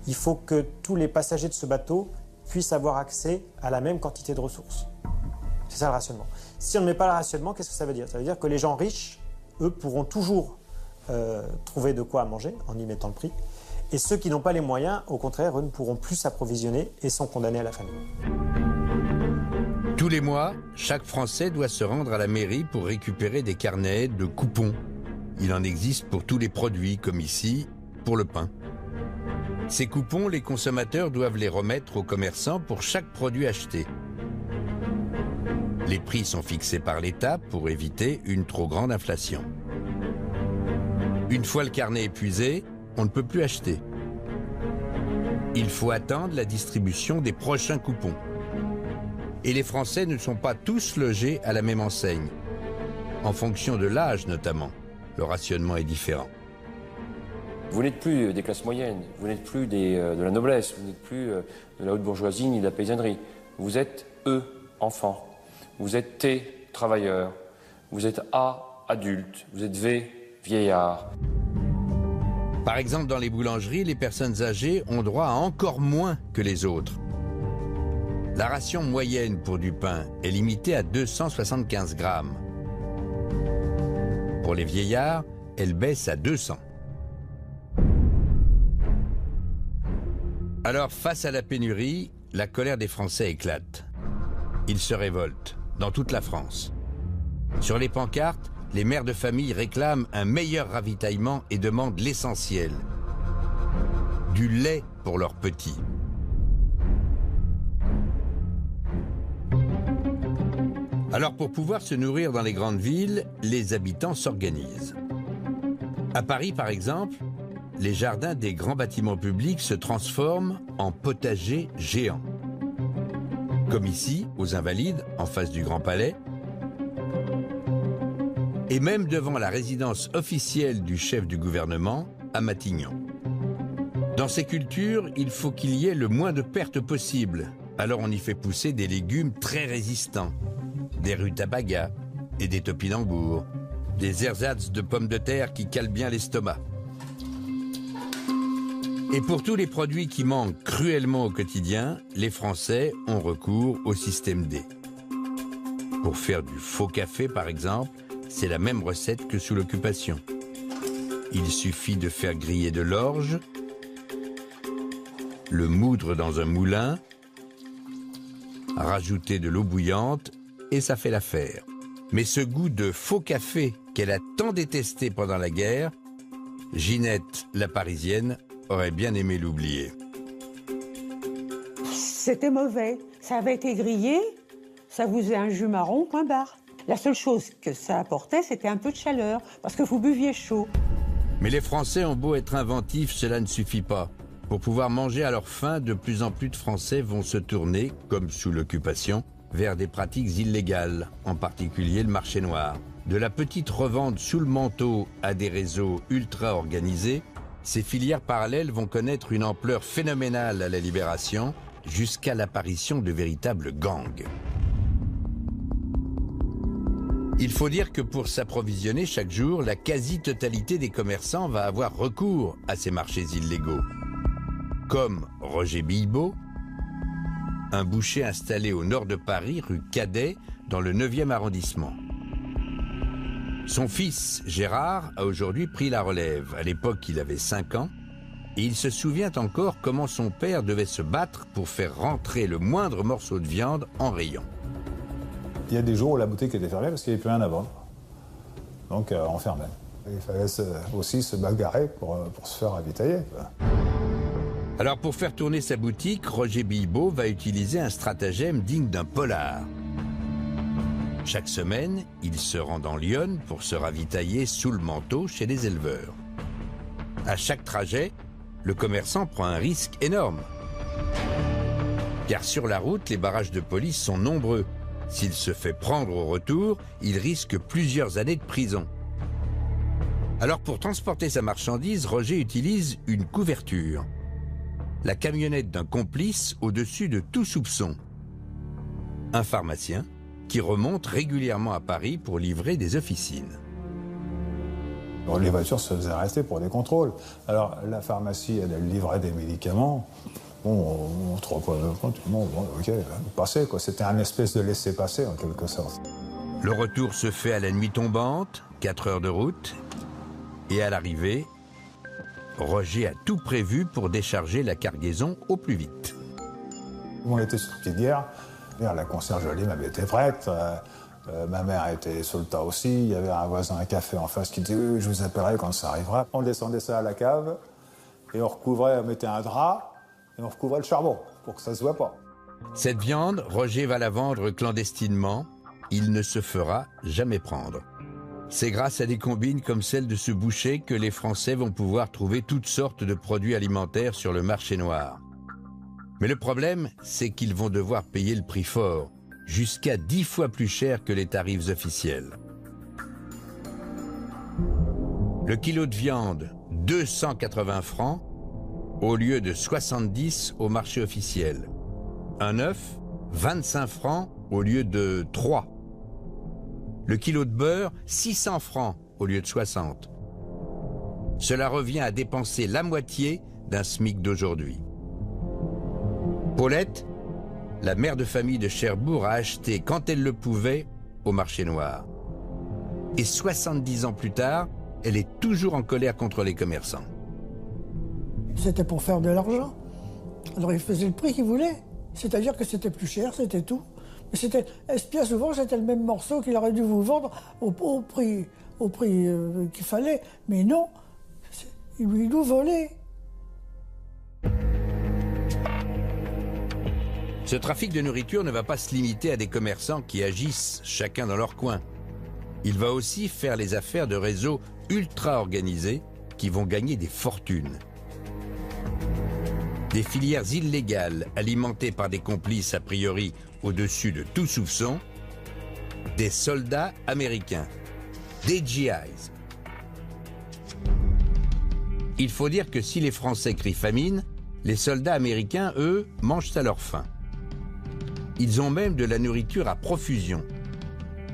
Il faut que tous les passagers de ce bateau puissent avoir accès à la même quantité de ressources. C'est ça le rationnement. Si on ne met pas le rationnement, qu'est-ce que ça veut dire? Ça veut dire que les gens riches, eux, pourront toujours trouver de quoi manger en y mettant le prix. Et ceux qui n'ont pas les moyens, au contraire, eux ne pourront plus s'approvisionner et sont condamnés à la famine. Tous les mois, chaque Français doit se rendre à la mairie pour récupérer des carnets de coupons. Il en existe pour tous les produits, comme ici, pour le pain. Ces coupons, les consommateurs doivent les remettre aux commerçants pour chaque produit acheté. Les prix sont fixés par l'État pour éviter une trop grande inflation. Une fois le carnet épuisé, on ne peut plus acheter. Il faut attendre la distribution des prochains coupons. Et les Français ne sont pas tous logés à la même enseigne. En fonction de l'âge notamment, le rationnement est différent. Vous n'êtes plus des classes moyennes, vous n'êtes plus de la noblesse, vous n'êtes plus de la haute bourgeoisie ni de la paysannerie. Vous êtes E, enfants. Vous êtes T, travailleurs. Vous êtes A, adulte. Vous êtes V, vieillard. Par exemple, dans les boulangeries, les personnes âgées ont droit à encore moins que les autres. La ration moyenne pour du pain est limitée à 275 grammes. Pour les vieillards, elle baisse à 200. Alors, face à la pénurie, la colère des Français éclate. Ils se révoltent, dans toute la France. Sur les pancartes, les mères de famille réclament un meilleur ravitaillement et demandent l'essentiel. Du lait pour leurs petits. Alors pour pouvoir se nourrir dans les grandes villes, les habitants s'organisent. À Paris par exemple, les jardins des grands bâtiments publics se transforment en potagers géants. Comme ici, aux Invalides, en face du Grand Palais, et même devant la résidence officielle du chef du gouvernement, à Matignon. Dans ces cultures, il faut qu'il y ait le moins de pertes possible, alors on y fait pousser des légumes très résistants, des rutabagas et des topinambours, des ersatz de pommes de terre qui calent bien l'estomac. Et pour tous les produits qui manquent cruellement au quotidien, les Français ont recours au système D. Pour faire du faux café, par exemple, c'est la même recette que sous l'occupation. Il suffit de faire griller de l'orge, le moudre dans un moulin, rajouter de l'eau bouillante et ça fait l'affaire. Mais ce goût de faux café qu'elle a tant détesté pendant la guerre, Ginette, la Parisienne, aurait bien aimé l'oublier. C'était mauvais. Ça avait été grillé, Ça vous faisait un jus marron, point barre. La seule chose que ça apportait, c'était un peu de chaleur, parce que vous buviez chaud. Mais les Français ont beau être inventifs, cela ne suffit pas. Pour pouvoir manger à leur faim, de plus en plus de Français vont se tourner, comme sous l'occupation, vers des pratiques illégales, en particulier le marché noir. De la petite revente sous le manteau à des réseaux ultra organisés, ces filières parallèles vont connaître une ampleur phénoménale à la Libération, jusqu'à l'apparition de véritables gangs. Il faut dire que pour s'approvisionner chaque jour, la quasi-totalité des commerçants va avoir recours à ces marchés illégaux. Comme Roger Bilbot, un boucher installé au nord de Paris, rue Cadet, dans le 9e arrondissement. Son fils, Gérard, a aujourd'hui pris la relève. À l'époque, il avait 5 ans. Et il se souvient encore comment son père devait se battre pour faire rentrer le moindre morceau de viande en rayon. Il y a des jours où la boutique était fermée parce qu'il n'y avait plus rien à vendre. Donc on fermait. Il fallait aussi se bagarrer pour se faire ravitailler. Alors pour faire tourner sa boutique, Roger Bilbot va utiliser un stratagème digne d'un polar. Chaque semaine, il se rend dans Lyon pour se ravitailler sous le manteau chez les éleveurs. À chaque trajet, le commerçant prend un risque énorme. Car sur la route, les barrages de police sont nombreux. S'il se fait prendre au retour, il risque plusieurs années de prison. Alors pour transporter sa marchandise, Roger utilise une couverture. La camionnette d'un complice au-dessus de tout soupçon. Un pharmacien qui remonte régulièrement à Paris pour livrer des officines. Les voitures se faisaient arrêter pour des contrôles. Alors la pharmacie, elle livrait des médicaments. Bon, on ne trouve pas tout le monde, bon, ok, passer quoi. C'était un espèce de laisser-passer en quelque sorte. Le retour se fait à la nuit tombante, 4 heures de route. Et à l'arrivée, Roger a tout prévu pour décharger la cargaison au plus vite. On était sur Petite Guerre. La concierge de Lille avait été prête. Ma mère était sur le tas aussi. Il y avait un voisin à café en face qui disait oui, je vous appellerai quand ça arrivera. On descendait ça à la cave et on recouvrait, on mettait un drap et on recouvrait le charbon pour que ça ne se voit pas. Cette viande, Roger va la vendre clandestinement. Il ne se fera jamais prendre. C'est grâce à des combines comme celle de ce boucher que les Français vont pouvoir trouver toutes sortes de produits alimentaires sur le marché noir. Mais le problème, c'est qu'ils vont devoir payer le prix fort, jusqu'à 10 fois plus cher que les tarifs officiels. Le kilo de viande, 280 francs, au lieu de 70 au marché officiel. Un œuf, 25 francs au lieu de 3. Le kilo de beurre, 600 francs au lieu de 60. Cela revient à dépenser la moitié d'un SMIC d'aujourd'hui. Paulette, la mère de famille de Cherbourg, a acheté, quand elle le pouvait, au marché noir. Et 70 ans plus tard, elle est toujours en colère contre les commerçants. C'était pour faire de l'argent. Alors il faisait le prix qu'il voulait. C'est-à-dire que c'était plus cher, c'était tout. Mais c'était, bien souvent, c'était le même morceau qu'il aurait dû vous vendre au prix qu'il fallait. Mais non, il nous volait. Ce trafic de nourriture ne va pas se limiter à des commerçants qui agissent chacun dans leur coin. Il va aussi faire les affaires de réseaux ultra organisés qui vont gagner des fortunes. Des filières illégales alimentées par des complices a priori au-dessus de tout soupçon, des soldats américains, des GIs. Il faut dire que si les Français crient famine, les soldats américains, eux, mangent à leur faim. Ils ont même de la nourriture à profusion.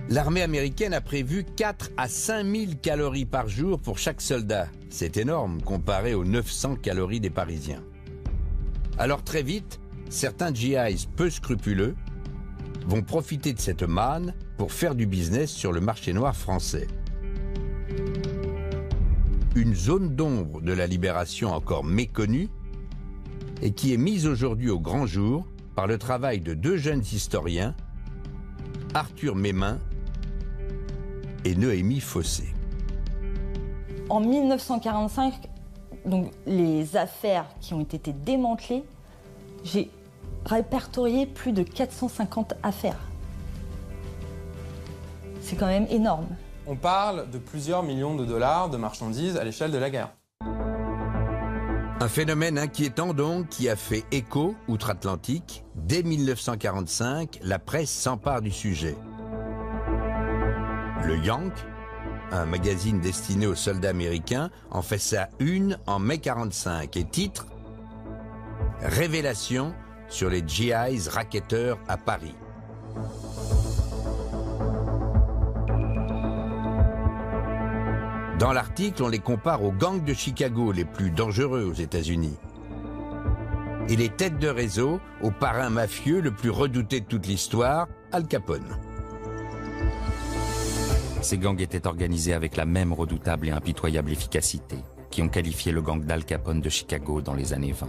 L'armée américaine a prévu 4 à 5 000 calories par jour pour chaque soldat. C'est énorme comparé aux 900 calories des Parisiens. Alors très vite, certains GIs peu scrupuleux vont profiter de cette manne pour faire du business sur le marché noir français. Une zone d'ombre de la libération encore méconnue et qui est mise aujourd'hui au grand jour par le travail de 2 jeunes historiens, Arthur Mémin et Noémie Fossé. En 1945, donc les affaires qui ont été démantelées, j'ai répertorié plus de 450 affaires. C'est quand même énorme. On parle de plusieurs millions de dollars de marchandises à l'échelle de la guerre. Un phénomène inquiétant donc qui a fait écho outre-Atlantique. Dès 1945, la presse s'empare du sujet. Le Yank, un magazine destiné aux soldats américains, en fait sa une en mai 1945 et titre « Révélation sur les GIs racketteurs à Paris ». Dans l'article, on les compare aux gangs de Chicago les plus dangereux aux États-Unis et les têtes de réseau au parrain mafieux le plus redouté de toute l'histoire, Al Capone. Ces gangs étaient organisés avec la même redoutable et impitoyable efficacité qui ont qualifié le gang d'Al Capone de Chicago dans les années 20.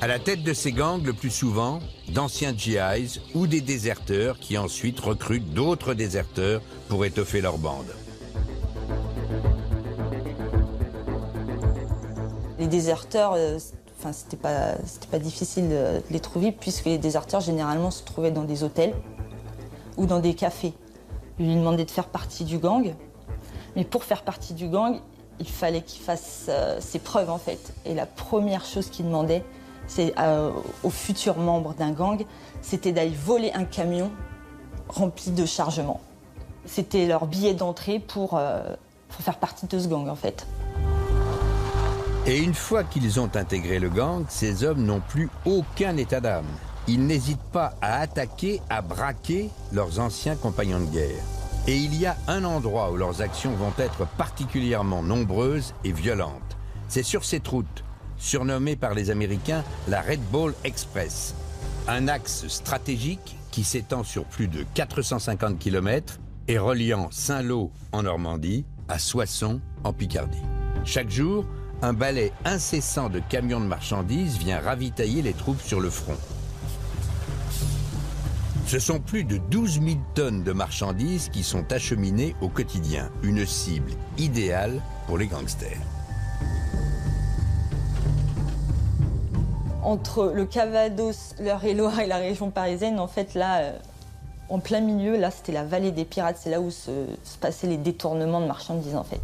À la tête de ces gangs, le plus souvent, d'anciens GIs ou des déserteurs qui ensuite recrutent d'autres déserteurs pour étoffer leur bande. Les déserteurs, c'était pas difficile de les trouver puisque les déserteurs généralement se trouvaient dans des hôtels ou dans des cafés. Ils lui demandaient de faire partie du gang, mais pour faire partie du gang, il fallait qu'il fasse ses preuves en fait. Et la première chose qu'il demandait, c'est aux futurs membres d'un gang, c'était d'aller voler un camion rempli de chargements. C'était leur billet d'entrée pour faire partie de ce gang en fait. Et une fois qu'ils ont intégré le gang, ces hommes n'ont plus aucun état d'âme. Ils n'hésitent pas à attaquer, à braquer leurs anciens compagnons de guerre. Et il y a un endroit où leurs actions vont être particulièrement nombreuses et violentes. C'est sur cette route, surnommée par les Américains la Red Ball Express. Un axe stratégique qui s'étend sur plus de 450 km et reliant Saint-Lô en Normandie à Soissons en Picardie. Chaque jour, un balai incessant de camions de marchandises vient ravitailler les troupes sur le front. Ce sont plus de 12 000 tonnes de marchandises qui sont acheminées au quotidien, une cible idéale pour les gangsters. Entre le Calvados, l'Eure-et-Loir et la région parisienne, en fait, là, en plein milieu, là, c'était la vallée des pirates. C'est là où se passaient les détournements de marchandises, en fait.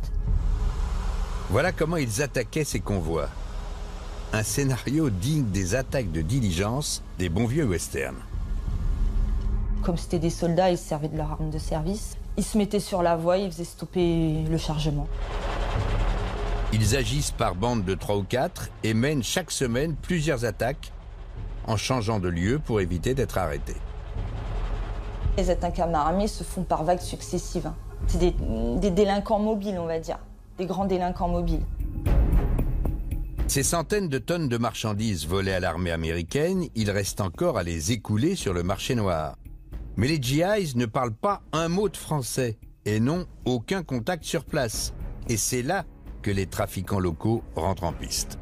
Voilà comment ils attaquaient ces convois. Un scénario digne des attaques de diligence des bons vieux westerns. Comme c'était des soldats, ils se servaient de leur arme de service. Ils se mettaient sur la voie, ils faisaient stopper le chargement. Ils agissent par bandes de 3 ou 4 et mènent chaque semaine plusieurs attaques en changeant de lieu pour éviter d'être arrêtés. Les attaques à main armée se font par vagues successives. C'est des délinquants mobiles, on va dire. Des grands délinquants mobiles. Ces centaines de tonnes de marchandises volées à l'armée américaine, il reste encore à les écouler sur le marché noir. Mais les GIs ne parlent pas un mot de français et n'ont aucun contact sur place. Et c'est là que les trafiquants locaux rentrent en piste.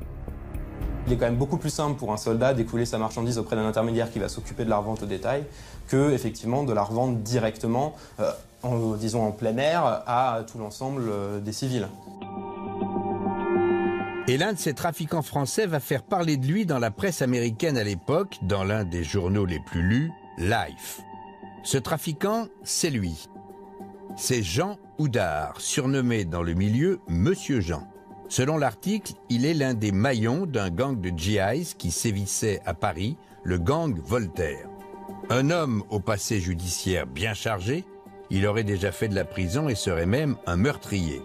Il est quand même beaucoup plus simple pour un soldat d'écouler sa marchandise auprès d'un intermédiaire qui va s'occuper de la revente au détail que effectivement de la revendre directement, disons en plein air, à tout l'ensemble des civils. Et l'un de ces trafiquants français va faire parler de lui dans la presse américaine à l'époque, dans l'un des journaux les plus lus, Life. Ce trafiquant, c'est lui. C'est Jean Houdard, surnommé dans le milieu Monsieur Jean. Selon l'article, il est l'un des maillons d'un gang de GIs qui sévissait à Paris, le gang Voltaire. Un homme au passé judiciaire bien chargé, il aurait déjà fait de la prison et serait même un meurtrier.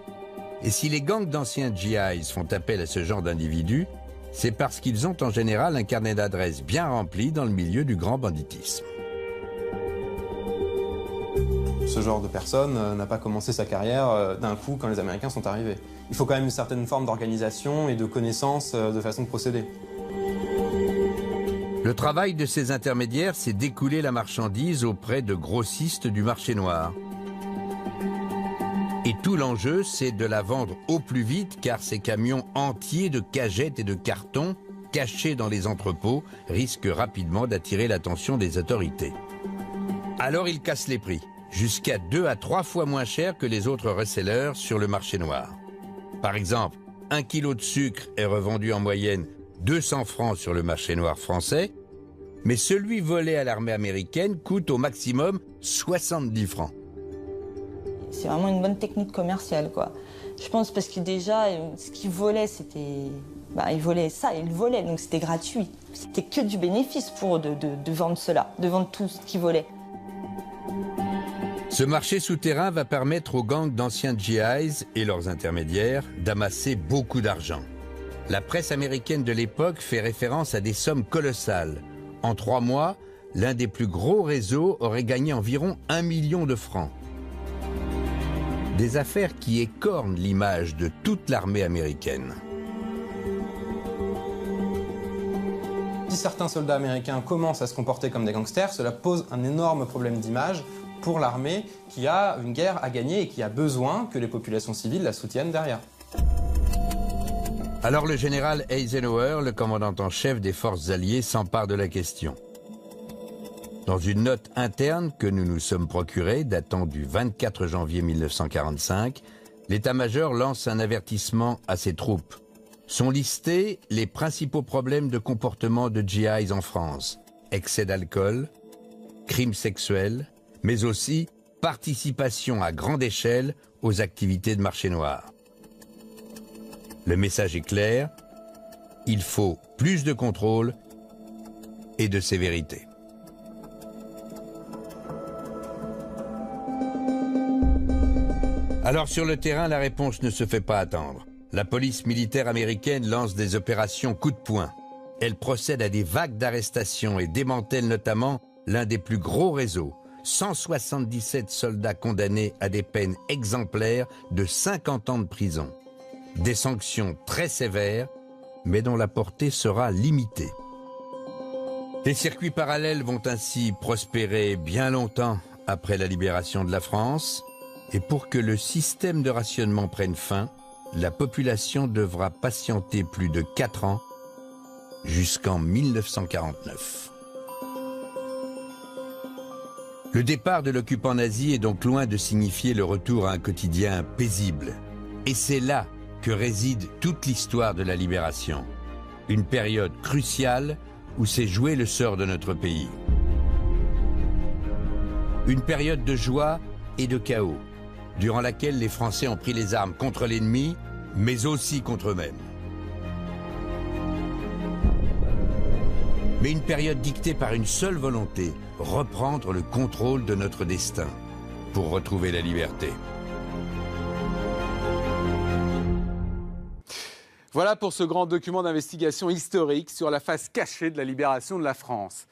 Et si les gangs d'anciens GIs font appel à ce genre d'individus, c'est parce qu'ils ont en général un carnet d'adresses bien rempli dans le milieu du grand banditisme. Ce genre de personne n'a pas commencé sa carrière d'un coup quand les Américains sont arrivés. Il faut quand même une certaine forme d'organisation et de connaissance de façon de procéder. Le travail de ces intermédiaires, c'est d'écouler la marchandise auprès de grossistes du marché noir. Et tout l'enjeu, c'est de la vendre au plus vite, car ces camions entiers de cagettes et de cartons, cachés dans les entrepôts, risquent rapidement d'attirer l'attention des autorités. Alors ils cassent les prix, jusqu'à 2 à 3 fois moins cher que les autres resellers sur le marché noir. Par exemple, 1 kilo de sucre est revendu en moyenne 200 francs sur le marché noir français, Mais celui volé à l'armée américaine coûte au maximum 70 francs. C'est vraiment une bonne technique commerciale, quoi. Je pense parce que déjà, ce qu'ils volaient, c'était... ils volaient ça, ils volaient, donc c'était gratuit. C'était que du bénéfice pour eux de vendre cela, de vendre tout ce qu'ils volaient. Ce marché souterrain va permettre aux gangs d'anciens GIs et leurs intermédiaires d'amasser beaucoup d'argent. La presse américaine de l'époque fait référence à des sommes colossales. En 3 mois, l'un des plus gros réseaux aurait gagné environ 1 million de francs. Des affaires qui écornent l'image de toute l'armée américaine. Si certains soldats américains commencent à se comporter comme des gangsters, cela pose un énorme problème d'image pour l'armée qui a une guerre à gagner et qui a besoin que les populations civiles la soutiennent derrière. Alors le général Eisenhower, le commandant en chef des forces alliées, s'empare de la question. Dans une note interne que nous nous sommes procurée, datant du 24 janvier 1945, l'état-major lance un avertissement à ses troupes. Sont listés les principaux problèmes de comportement de GIs en France. Excès d'alcool, crimes sexuels, mais aussi participation à grande échelle aux activités de marché noir. Le message est clair, il faut plus de contrôle et de sévérité. Alors sur le terrain, la réponse ne se fait pas attendre. La police militaire américaine lance des opérations coup de poing. Elle procède à des vagues d'arrestations et démantèle notamment l'un des plus gros réseaux. 177 soldats condamnés à des peines exemplaires de 50 ans de prison. Des sanctions très sévères, mais dont la portée sera limitée. Les circuits parallèles vont ainsi prospérer bien longtemps après la libération de la France. Et pour que le système de rationnement prenne fin, la population devra patienter plus de 4 ans, jusqu'en 1949. Le départ de l'occupant nazi est donc loin de signifier le retour à un quotidien paisible. Et c'est là que réside toute l'histoire de la libération. Une période cruciale où s'est joué le sort de notre pays. Une période de joie et de chaos, durant laquelle les Français ont pris les armes contre l'ennemi, mais aussi contre eux-mêmes. Mais une période dictée par une seule volonté, reprendre le contrôle de notre destin, pour retrouver la liberté. Voilà pour ce grand document d'investigation historique sur la face cachée de la libération de la France.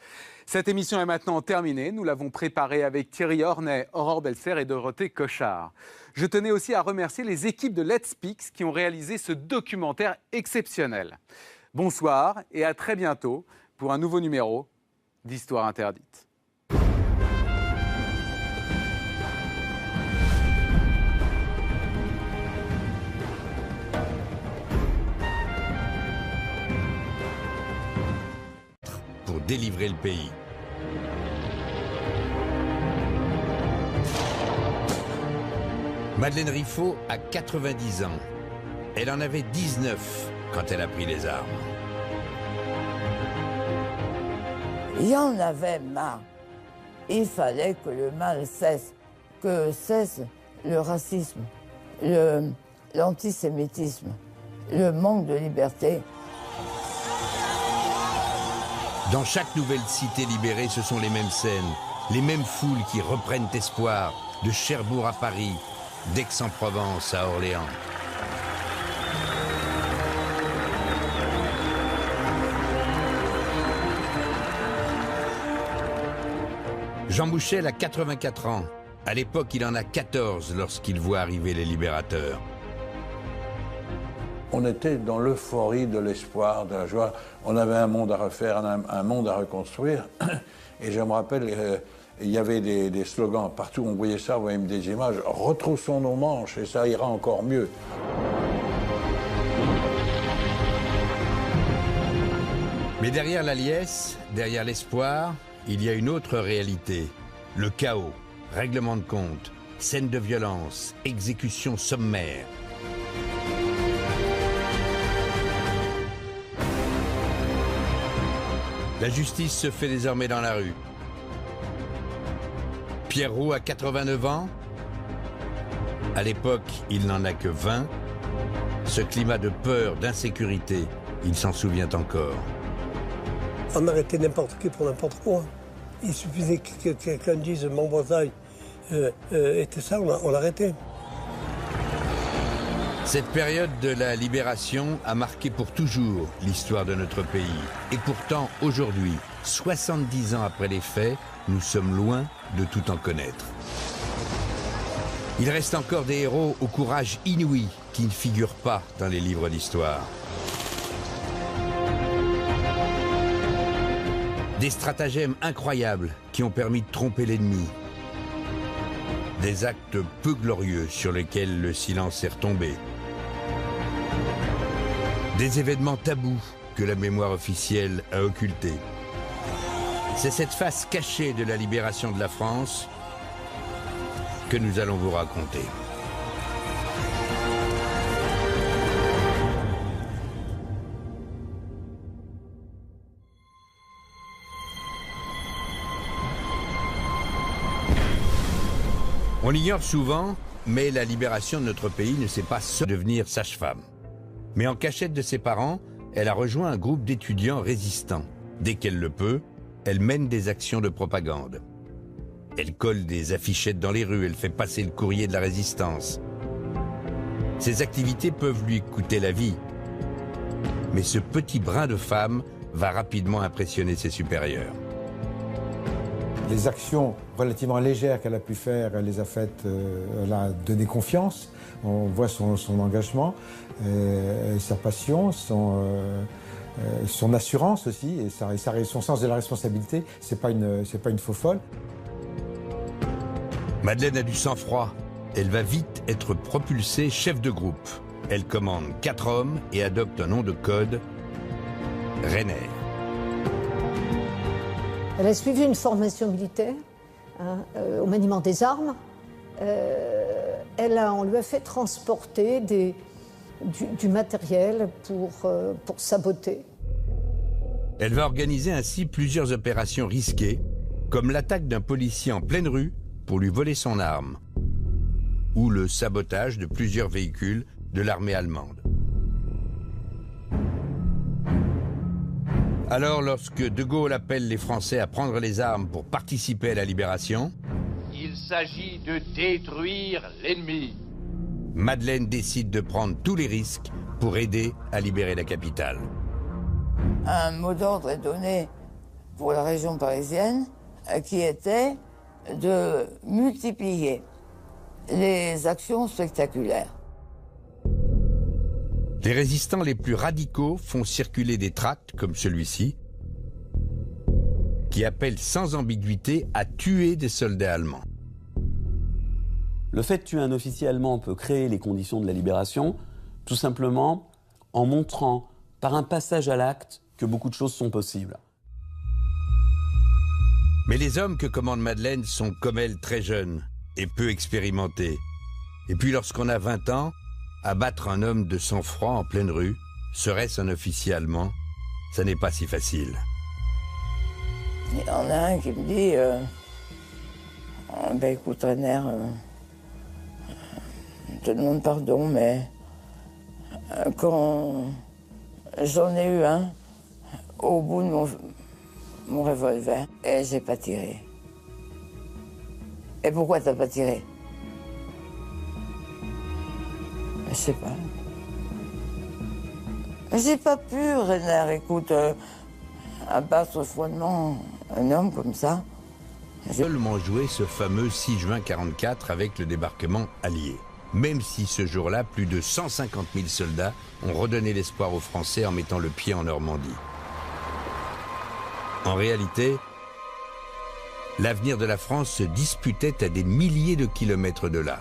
Cette émission est maintenant terminée. Nous l'avons préparée avec Thierry Ornay, Aurore Belser et Dorothée Cochard. Je tenais aussi à remercier les équipes de Let's Speak qui ont réalisé ce documentaire exceptionnel. Bonsoir et à très bientôt pour un nouveau numéro d'Histoire interdite. Pour délivrer le pays. Madeleine Riffaut a 90 ans. Elle en avait 19 quand elle a pris les armes. Il y en avait marre. Il fallait que le mal cesse, que cesse le racisme, l'antisémitisme, le manque de liberté. Dans chaque nouvelle cité libérée, ce sont les mêmes scènes, les mêmes foules qui reprennent espoir, de Cherbourg à Paris, d'Aix-en-Provence à Orléans. Jean Mouchel a 84 ans. À l'époque, il en a 14 lorsqu'il voit arriver les libérateurs. On était dans l'euphorie de l'espoir, de la joie. On avait un monde à refaire, un monde à reconstruire. Et je me rappelle, il y avait des slogans partout. On voyait ça, on voyait des images. Retroussons nos manches et ça ira encore mieux. Mais derrière la liesse, derrière l'espoir, il y a une autre réalité. Le chaos, règlement de compte, scènes de violence, exécutions sommaires. La justice se fait désormais dans la rue. Pierre Roux a 89 ans. À l'époque, il n'en a que 20. Ce climat de peur, d'insécurité, il s'en souvient encore. On arrêtait n'importe qui pour n'importe quoi. Il suffisait que quelqu'un dise « mon voisin était ça », on l'arrêtait. Cette période de la libération a marqué pour toujours l'histoire de notre pays. Et pourtant, aujourd'hui, 70 ans après les faits, nous sommes loin de tout en connaître. Il reste encore des héros au courage inouï qui ne figurent pas dans les livres d'histoire. Des stratagèmes incroyables qui ont permis de tromper l'ennemi. Des actes peu glorieux sur lesquels le silence est retombé. Des événements tabous que la mémoire officielle a occultés. C'est cette face cachée de la libération de la France que nous allons vous raconter. On l'ignore souvent, mais la libération de notre pays ne s'est pas seule devenir sage-femme. Mais en cachette de ses parents, elle a rejoint un groupe d'étudiants résistants. Dès qu'elle le peut, elle mène des actions de propagande. Elle colle des affichettes dans les rues, elle fait passer le courrier de la résistance. Ces activités peuvent lui coûter la vie. Mais ce petit brin de femme va rapidement impressionner ses supérieurs. Les actions relativement légères qu'elle a pu faire, elle les a faites, elle a donné confiance. On voit son engagement, sa passion, son assurance aussi, et son sens de la responsabilité. C'est pas une faux folle. Madeleine a du sang-froid. Elle va vite être propulsée chef de groupe. Elle commande 4 hommes et adopte un nom de code, Rainer. Elle a suivi une formation militaire au maniement des armes. On lui a fait transporter du matériel pour saboter. Elle va organiser ainsi plusieurs opérations risquées, comme l'attaque d'un policier en pleine rue pour lui voler son arme, ou le sabotage de plusieurs véhicules de l'armée allemande. Alors, lorsque De Gaulle appelle les Français à prendre les armes pour participer à la libération, il s'agit de détruire l'ennemi. Madeleine décide de prendre tous les risques pour aider à libérer la capitale. Un mot d'ordre est donné pour la région parisienne qui était de multiplier les actions spectaculaires. Les résistants les plus radicaux font circuler des tracts comme celui-ci, qui appellent sans ambiguïté à tuer des soldats allemands. Le fait de tuer un officier allemand peut créer les conditions de la libération, tout simplement en montrant par un passage à l'acte que beaucoup de choses sont possibles. Mais les hommes que commande Madeleine sont comme elle très jeunes et peu expérimentés. Et puis lorsqu'on a 20 ans, abattre un homme de sang-froid en pleine rue, serait-ce un officier allemand? Ça n'est pas si facile. Il y en a un qui me dit ben écoute Rainer, je te demande pardon, mais quand j'en ai eu un au bout de mon revolver et j'ai pas tiré. Et pourquoi t'as pas tiré? Je sais pas. J'ai pas pu, Rainer, écoute, abattre froidement un homme comme ça. Seulement joué ce fameux 6 juin 1944 avec le débarquement allié. Même si ce jour-là, plus de 150 000 soldats ont redonné l'espoir aux Français en mettant le pied en Normandie. En réalité, l'avenir de la France se disputait à des milliers de kilomètres de là.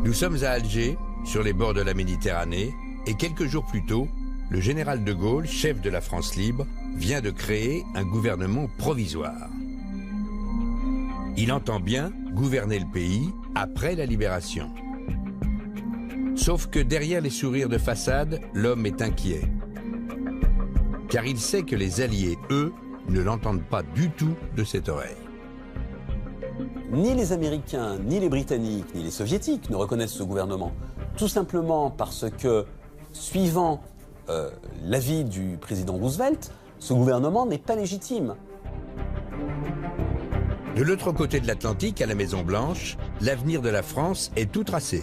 Nous sommes à Alger, sur les bords de la Méditerranée, et quelques jours plus tôt, le général de Gaulle, chef de la France libre, vient de créer un gouvernement provisoire. Il entend bien gouverner le pays après la libération. Sauf que derrière les sourires de façade, l'homme est inquiet. Car il sait que les Alliés, eux, ne l'entendent pas du tout de cette oreille. Ni les Américains, ni les Britanniques, ni les Soviétiques ne reconnaissent ce gouvernement. Tout simplement parce que, suivant l'avis du président Roosevelt, ce gouvernement n'est pas légitime. De l'autre côté de l'Atlantique, à la Maison-Blanche, l'avenir de la France est tout tracé.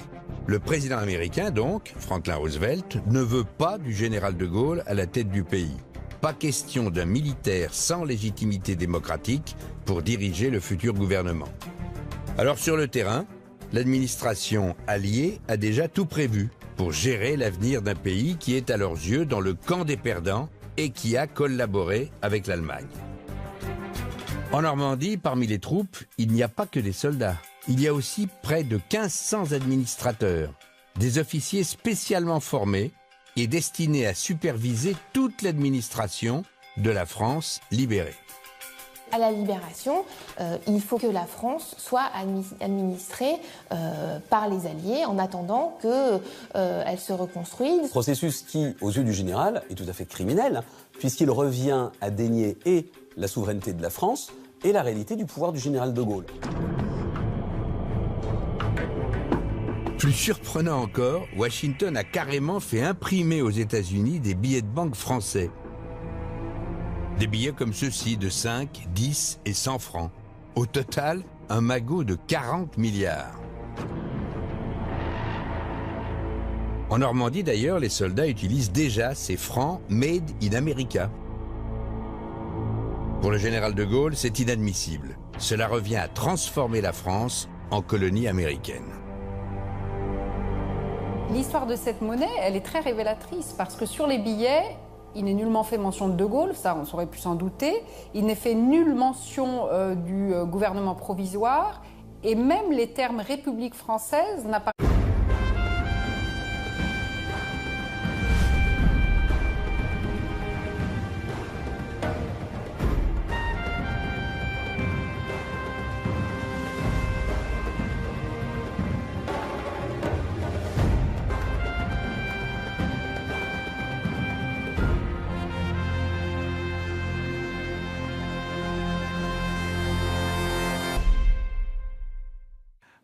Le président américain, donc, Franklin Roosevelt, ne veut pas du général de Gaulle à la tête du pays. Pas question d'un militaire sans légitimité démocratique pour diriger le futur gouvernement. Alors sur le terrain, l'administration alliée a déjà tout prévu pour gérer l'avenir d'un pays qui est à leurs yeux dans le camp des perdants et qui a collaboré avec l'Allemagne. En Normandie, parmi les troupes, il n'y a pas que des soldats. Il y a aussi près de 1500 administrateurs, des officiers spécialement formés et destinés à superviser toute l'administration de la France libérée. À la libération, il faut que la France soit administrée par les Alliés en attendant qu'elle se reconstruise. Processus qui, aux yeux du général, est tout à fait criminel, puisqu'il revient à dénier et la souveraineté de la France et la réalité du pouvoir du général de Gaulle. Plus surprenant encore, Washington a carrément fait imprimer aux États-Unis des billets de banque français. Des billets comme ceux-ci de 5, 10 et 100 francs. Au total, un magot de 40 milliards. En Normandie d'ailleurs, les soldats utilisent déjà ces francs made in America. Pour le général de Gaulle, c'est inadmissible. Cela revient à transformer la France en colonie américaine. L'histoire de cette monnaie, elle est très révélatrice parce que sur les billets, il n'est nullement fait mention de De Gaulle, ça on aurait pu s'en douter. Il n'est fait nulle mention du gouvernement provisoire et même les termes République française n'apparaissent.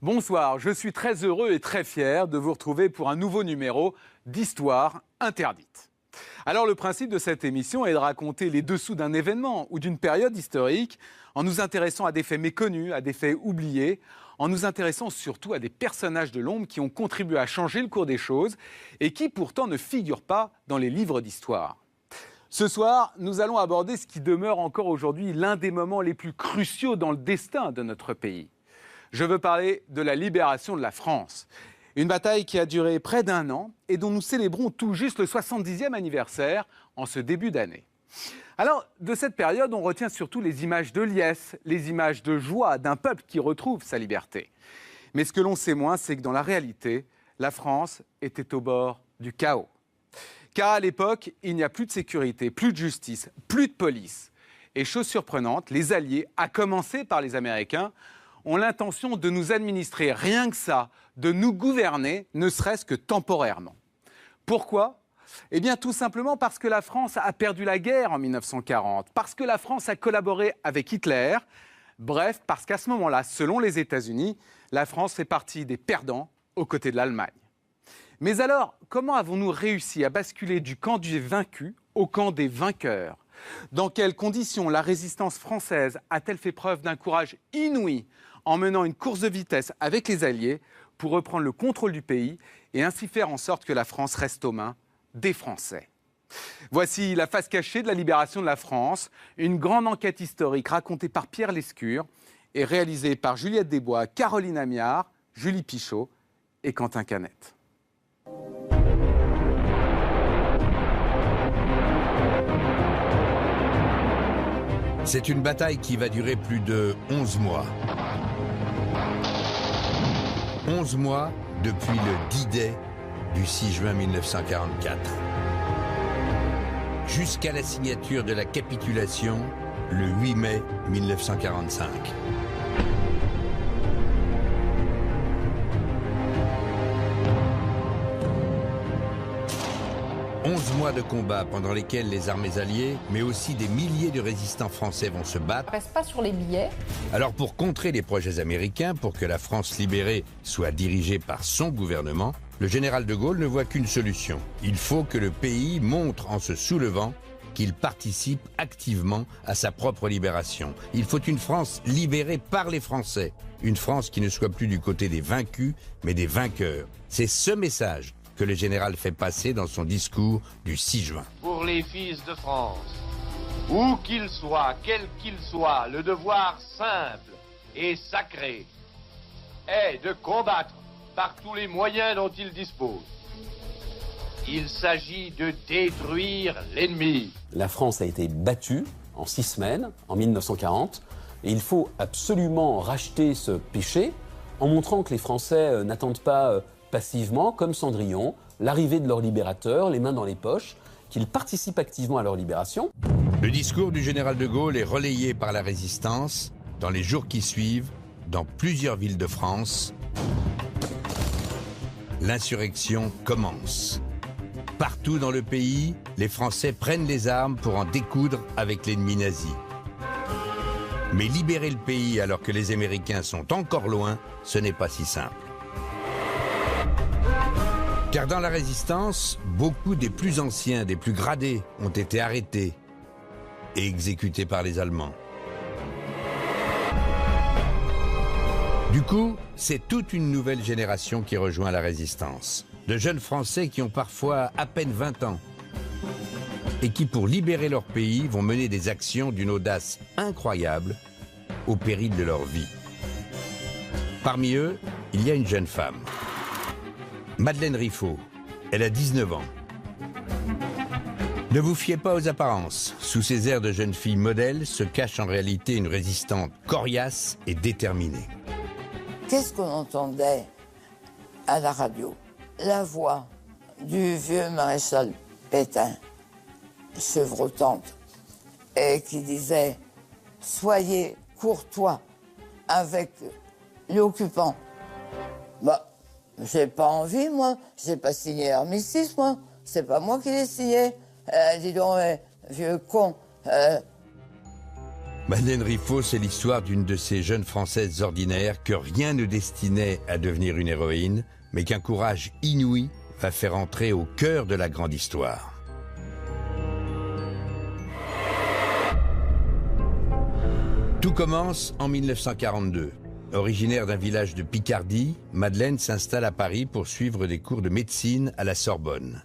Bonsoir, je suis très heureux et très fier de vous retrouver pour un nouveau numéro d'Histoire interdite. Alors le principe de cette émission est de raconter les dessous d'un événement ou d'une période historique en nous intéressant à des faits méconnus, à des faits oubliés, en nous intéressant surtout à des personnages de l'ombre qui ont contribué à changer le cours des choses et qui pourtant ne figurent pas dans les livres d'histoire. Ce soir, nous allons aborder ce qui demeure encore aujourd'hui l'un des moments les plus cruciaux dans le destin de notre pays. Je veux parler de la libération de la France. Une bataille qui a duré près d'un an et dont nous célébrons tout juste le 70e anniversaire en ce début d'année. Alors, de cette période, on retient surtout les images de liesse, les images de joie d'un peuple qui retrouve sa liberté. Mais ce que l'on sait moins, c'est que dans la réalité, la France était au bord du chaos. Car à l'époque, il n'y a plus de sécurité, plus de justice, plus de police. Et chose surprenante, les Alliés, à commencer par les Américains, ont l'intention de nous administrer, rien que ça, de nous gouverner, ne serait-ce que temporairement. Pourquoi ? Eh bien, tout simplement parce que la France a perdu la guerre en 1940, parce que la France a collaboré avec Hitler, bref, parce qu'à ce moment-là, selon les États-Unis, la France fait partie des perdants aux côtés de l'Allemagne. Mais alors, comment avons-nous réussi à basculer du camp des vaincus au camp des vainqueurs ? Dans quelles conditions la résistance française a-t-elle fait preuve d'un courage inouï en menant une course de vitesse avec les Alliés pour reprendre le contrôle du pays et ainsi faire en sorte que la France reste aux mains des Français. Voici la face cachée de la libération de la France, une grande enquête historique racontée par Pierre Lescure et réalisée par Juliette Desbois, Caroline Amiard, Julie Pichot et Quentin Canette. C'est une bataille qui va durer plus de 11 mois. 11 mois depuis le D-Day du 6 juin 1944. Jusqu'à la signature de la capitulation le 8 mai 1945. 11 mois de combat pendant lesquels les armées alliées, mais aussi des milliers de résistants français vont se battre. On reste pas sur les billets. Alors pour contrer les projets américains, pour que la France libérée soit dirigée par son gouvernement, le général de Gaulle ne voit qu'une solution. Il faut que le pays montre en se soulevant qu'il participe activement à sa propre libération. Il faut une France libérée par les Français. Une France qui ne soit plus du côté des vaincus, mais des vainqueurs. C'est ce message que le général fait passer dans son discours du 6 juin. Pour les fils de France, où qu'ils soient, quels qu'ils soient, le devoir simple et sacré est de combattre par tous les moyens dont ils disposent. Il s'agit de détruire l'ennemi. La France a été battue en 6 semaines, en 1940, et il faut absolument racheter ce péché en montrant que les Français n'attendent pas passivement, comme Cendrillon, l'arrivée de leur libérateur, les mains dans les poches, qu'ils participent activement à leur libération. Le discours du général de Gaulle est relayé par la résistance dans les jours qui suivent, dans plusieurs villes de France. L'insurrection commence. Partout dans le pays, les Français prennent les armes pour en découdre avec l'ennemi nazi. Mais libérer le pays alors que les Américains sont encore loin, ce n'est pas si simple. Car dans la résistance, beaucoup des plus anciens, des plus gradés, ont été arrêtés et exécutés par les Allemands. Du coup, c'est toute une nouvelle génération qui rejoint la résistance. De jeunes Français qui ont parfois à peine 20 ans et qui, pour libérer leur pays, vont mener des actions d'une audace incroyable au péril de leur vie. Parmi eux, il y a une jeune femme. Madeleine Riffaut, elle a 19 ans. Ne vous fiez pas aux apparences. Sous ces airs de jeune fille modèle se cache en réalité une résistante coriace et déterminée. Qu'est-ce qu'on entendait à la radio? La voix du vieux maréchal Pétain, chevrotante, et qui disait « Soyez courtois avec l'occupant ». Bah, j'ai pas envie, moi. J'ai pas signé l'armistice, moi. C'est pas moi qui l'ai signé. Dis donc, vieux con. Madeleine Riffaut, c'est l'histoire d'une de ces jeunes Françaises ordinaires que rien ne destinait à devenir une héroïne, mais qu'un courage inouï va faire entrer au cœur de la grande histoire. Tout commence en 1942. Originaire d'un village de Picardie, Madeleine s'installe à Paris pour suivre des cours de médecine à la Sorbonne.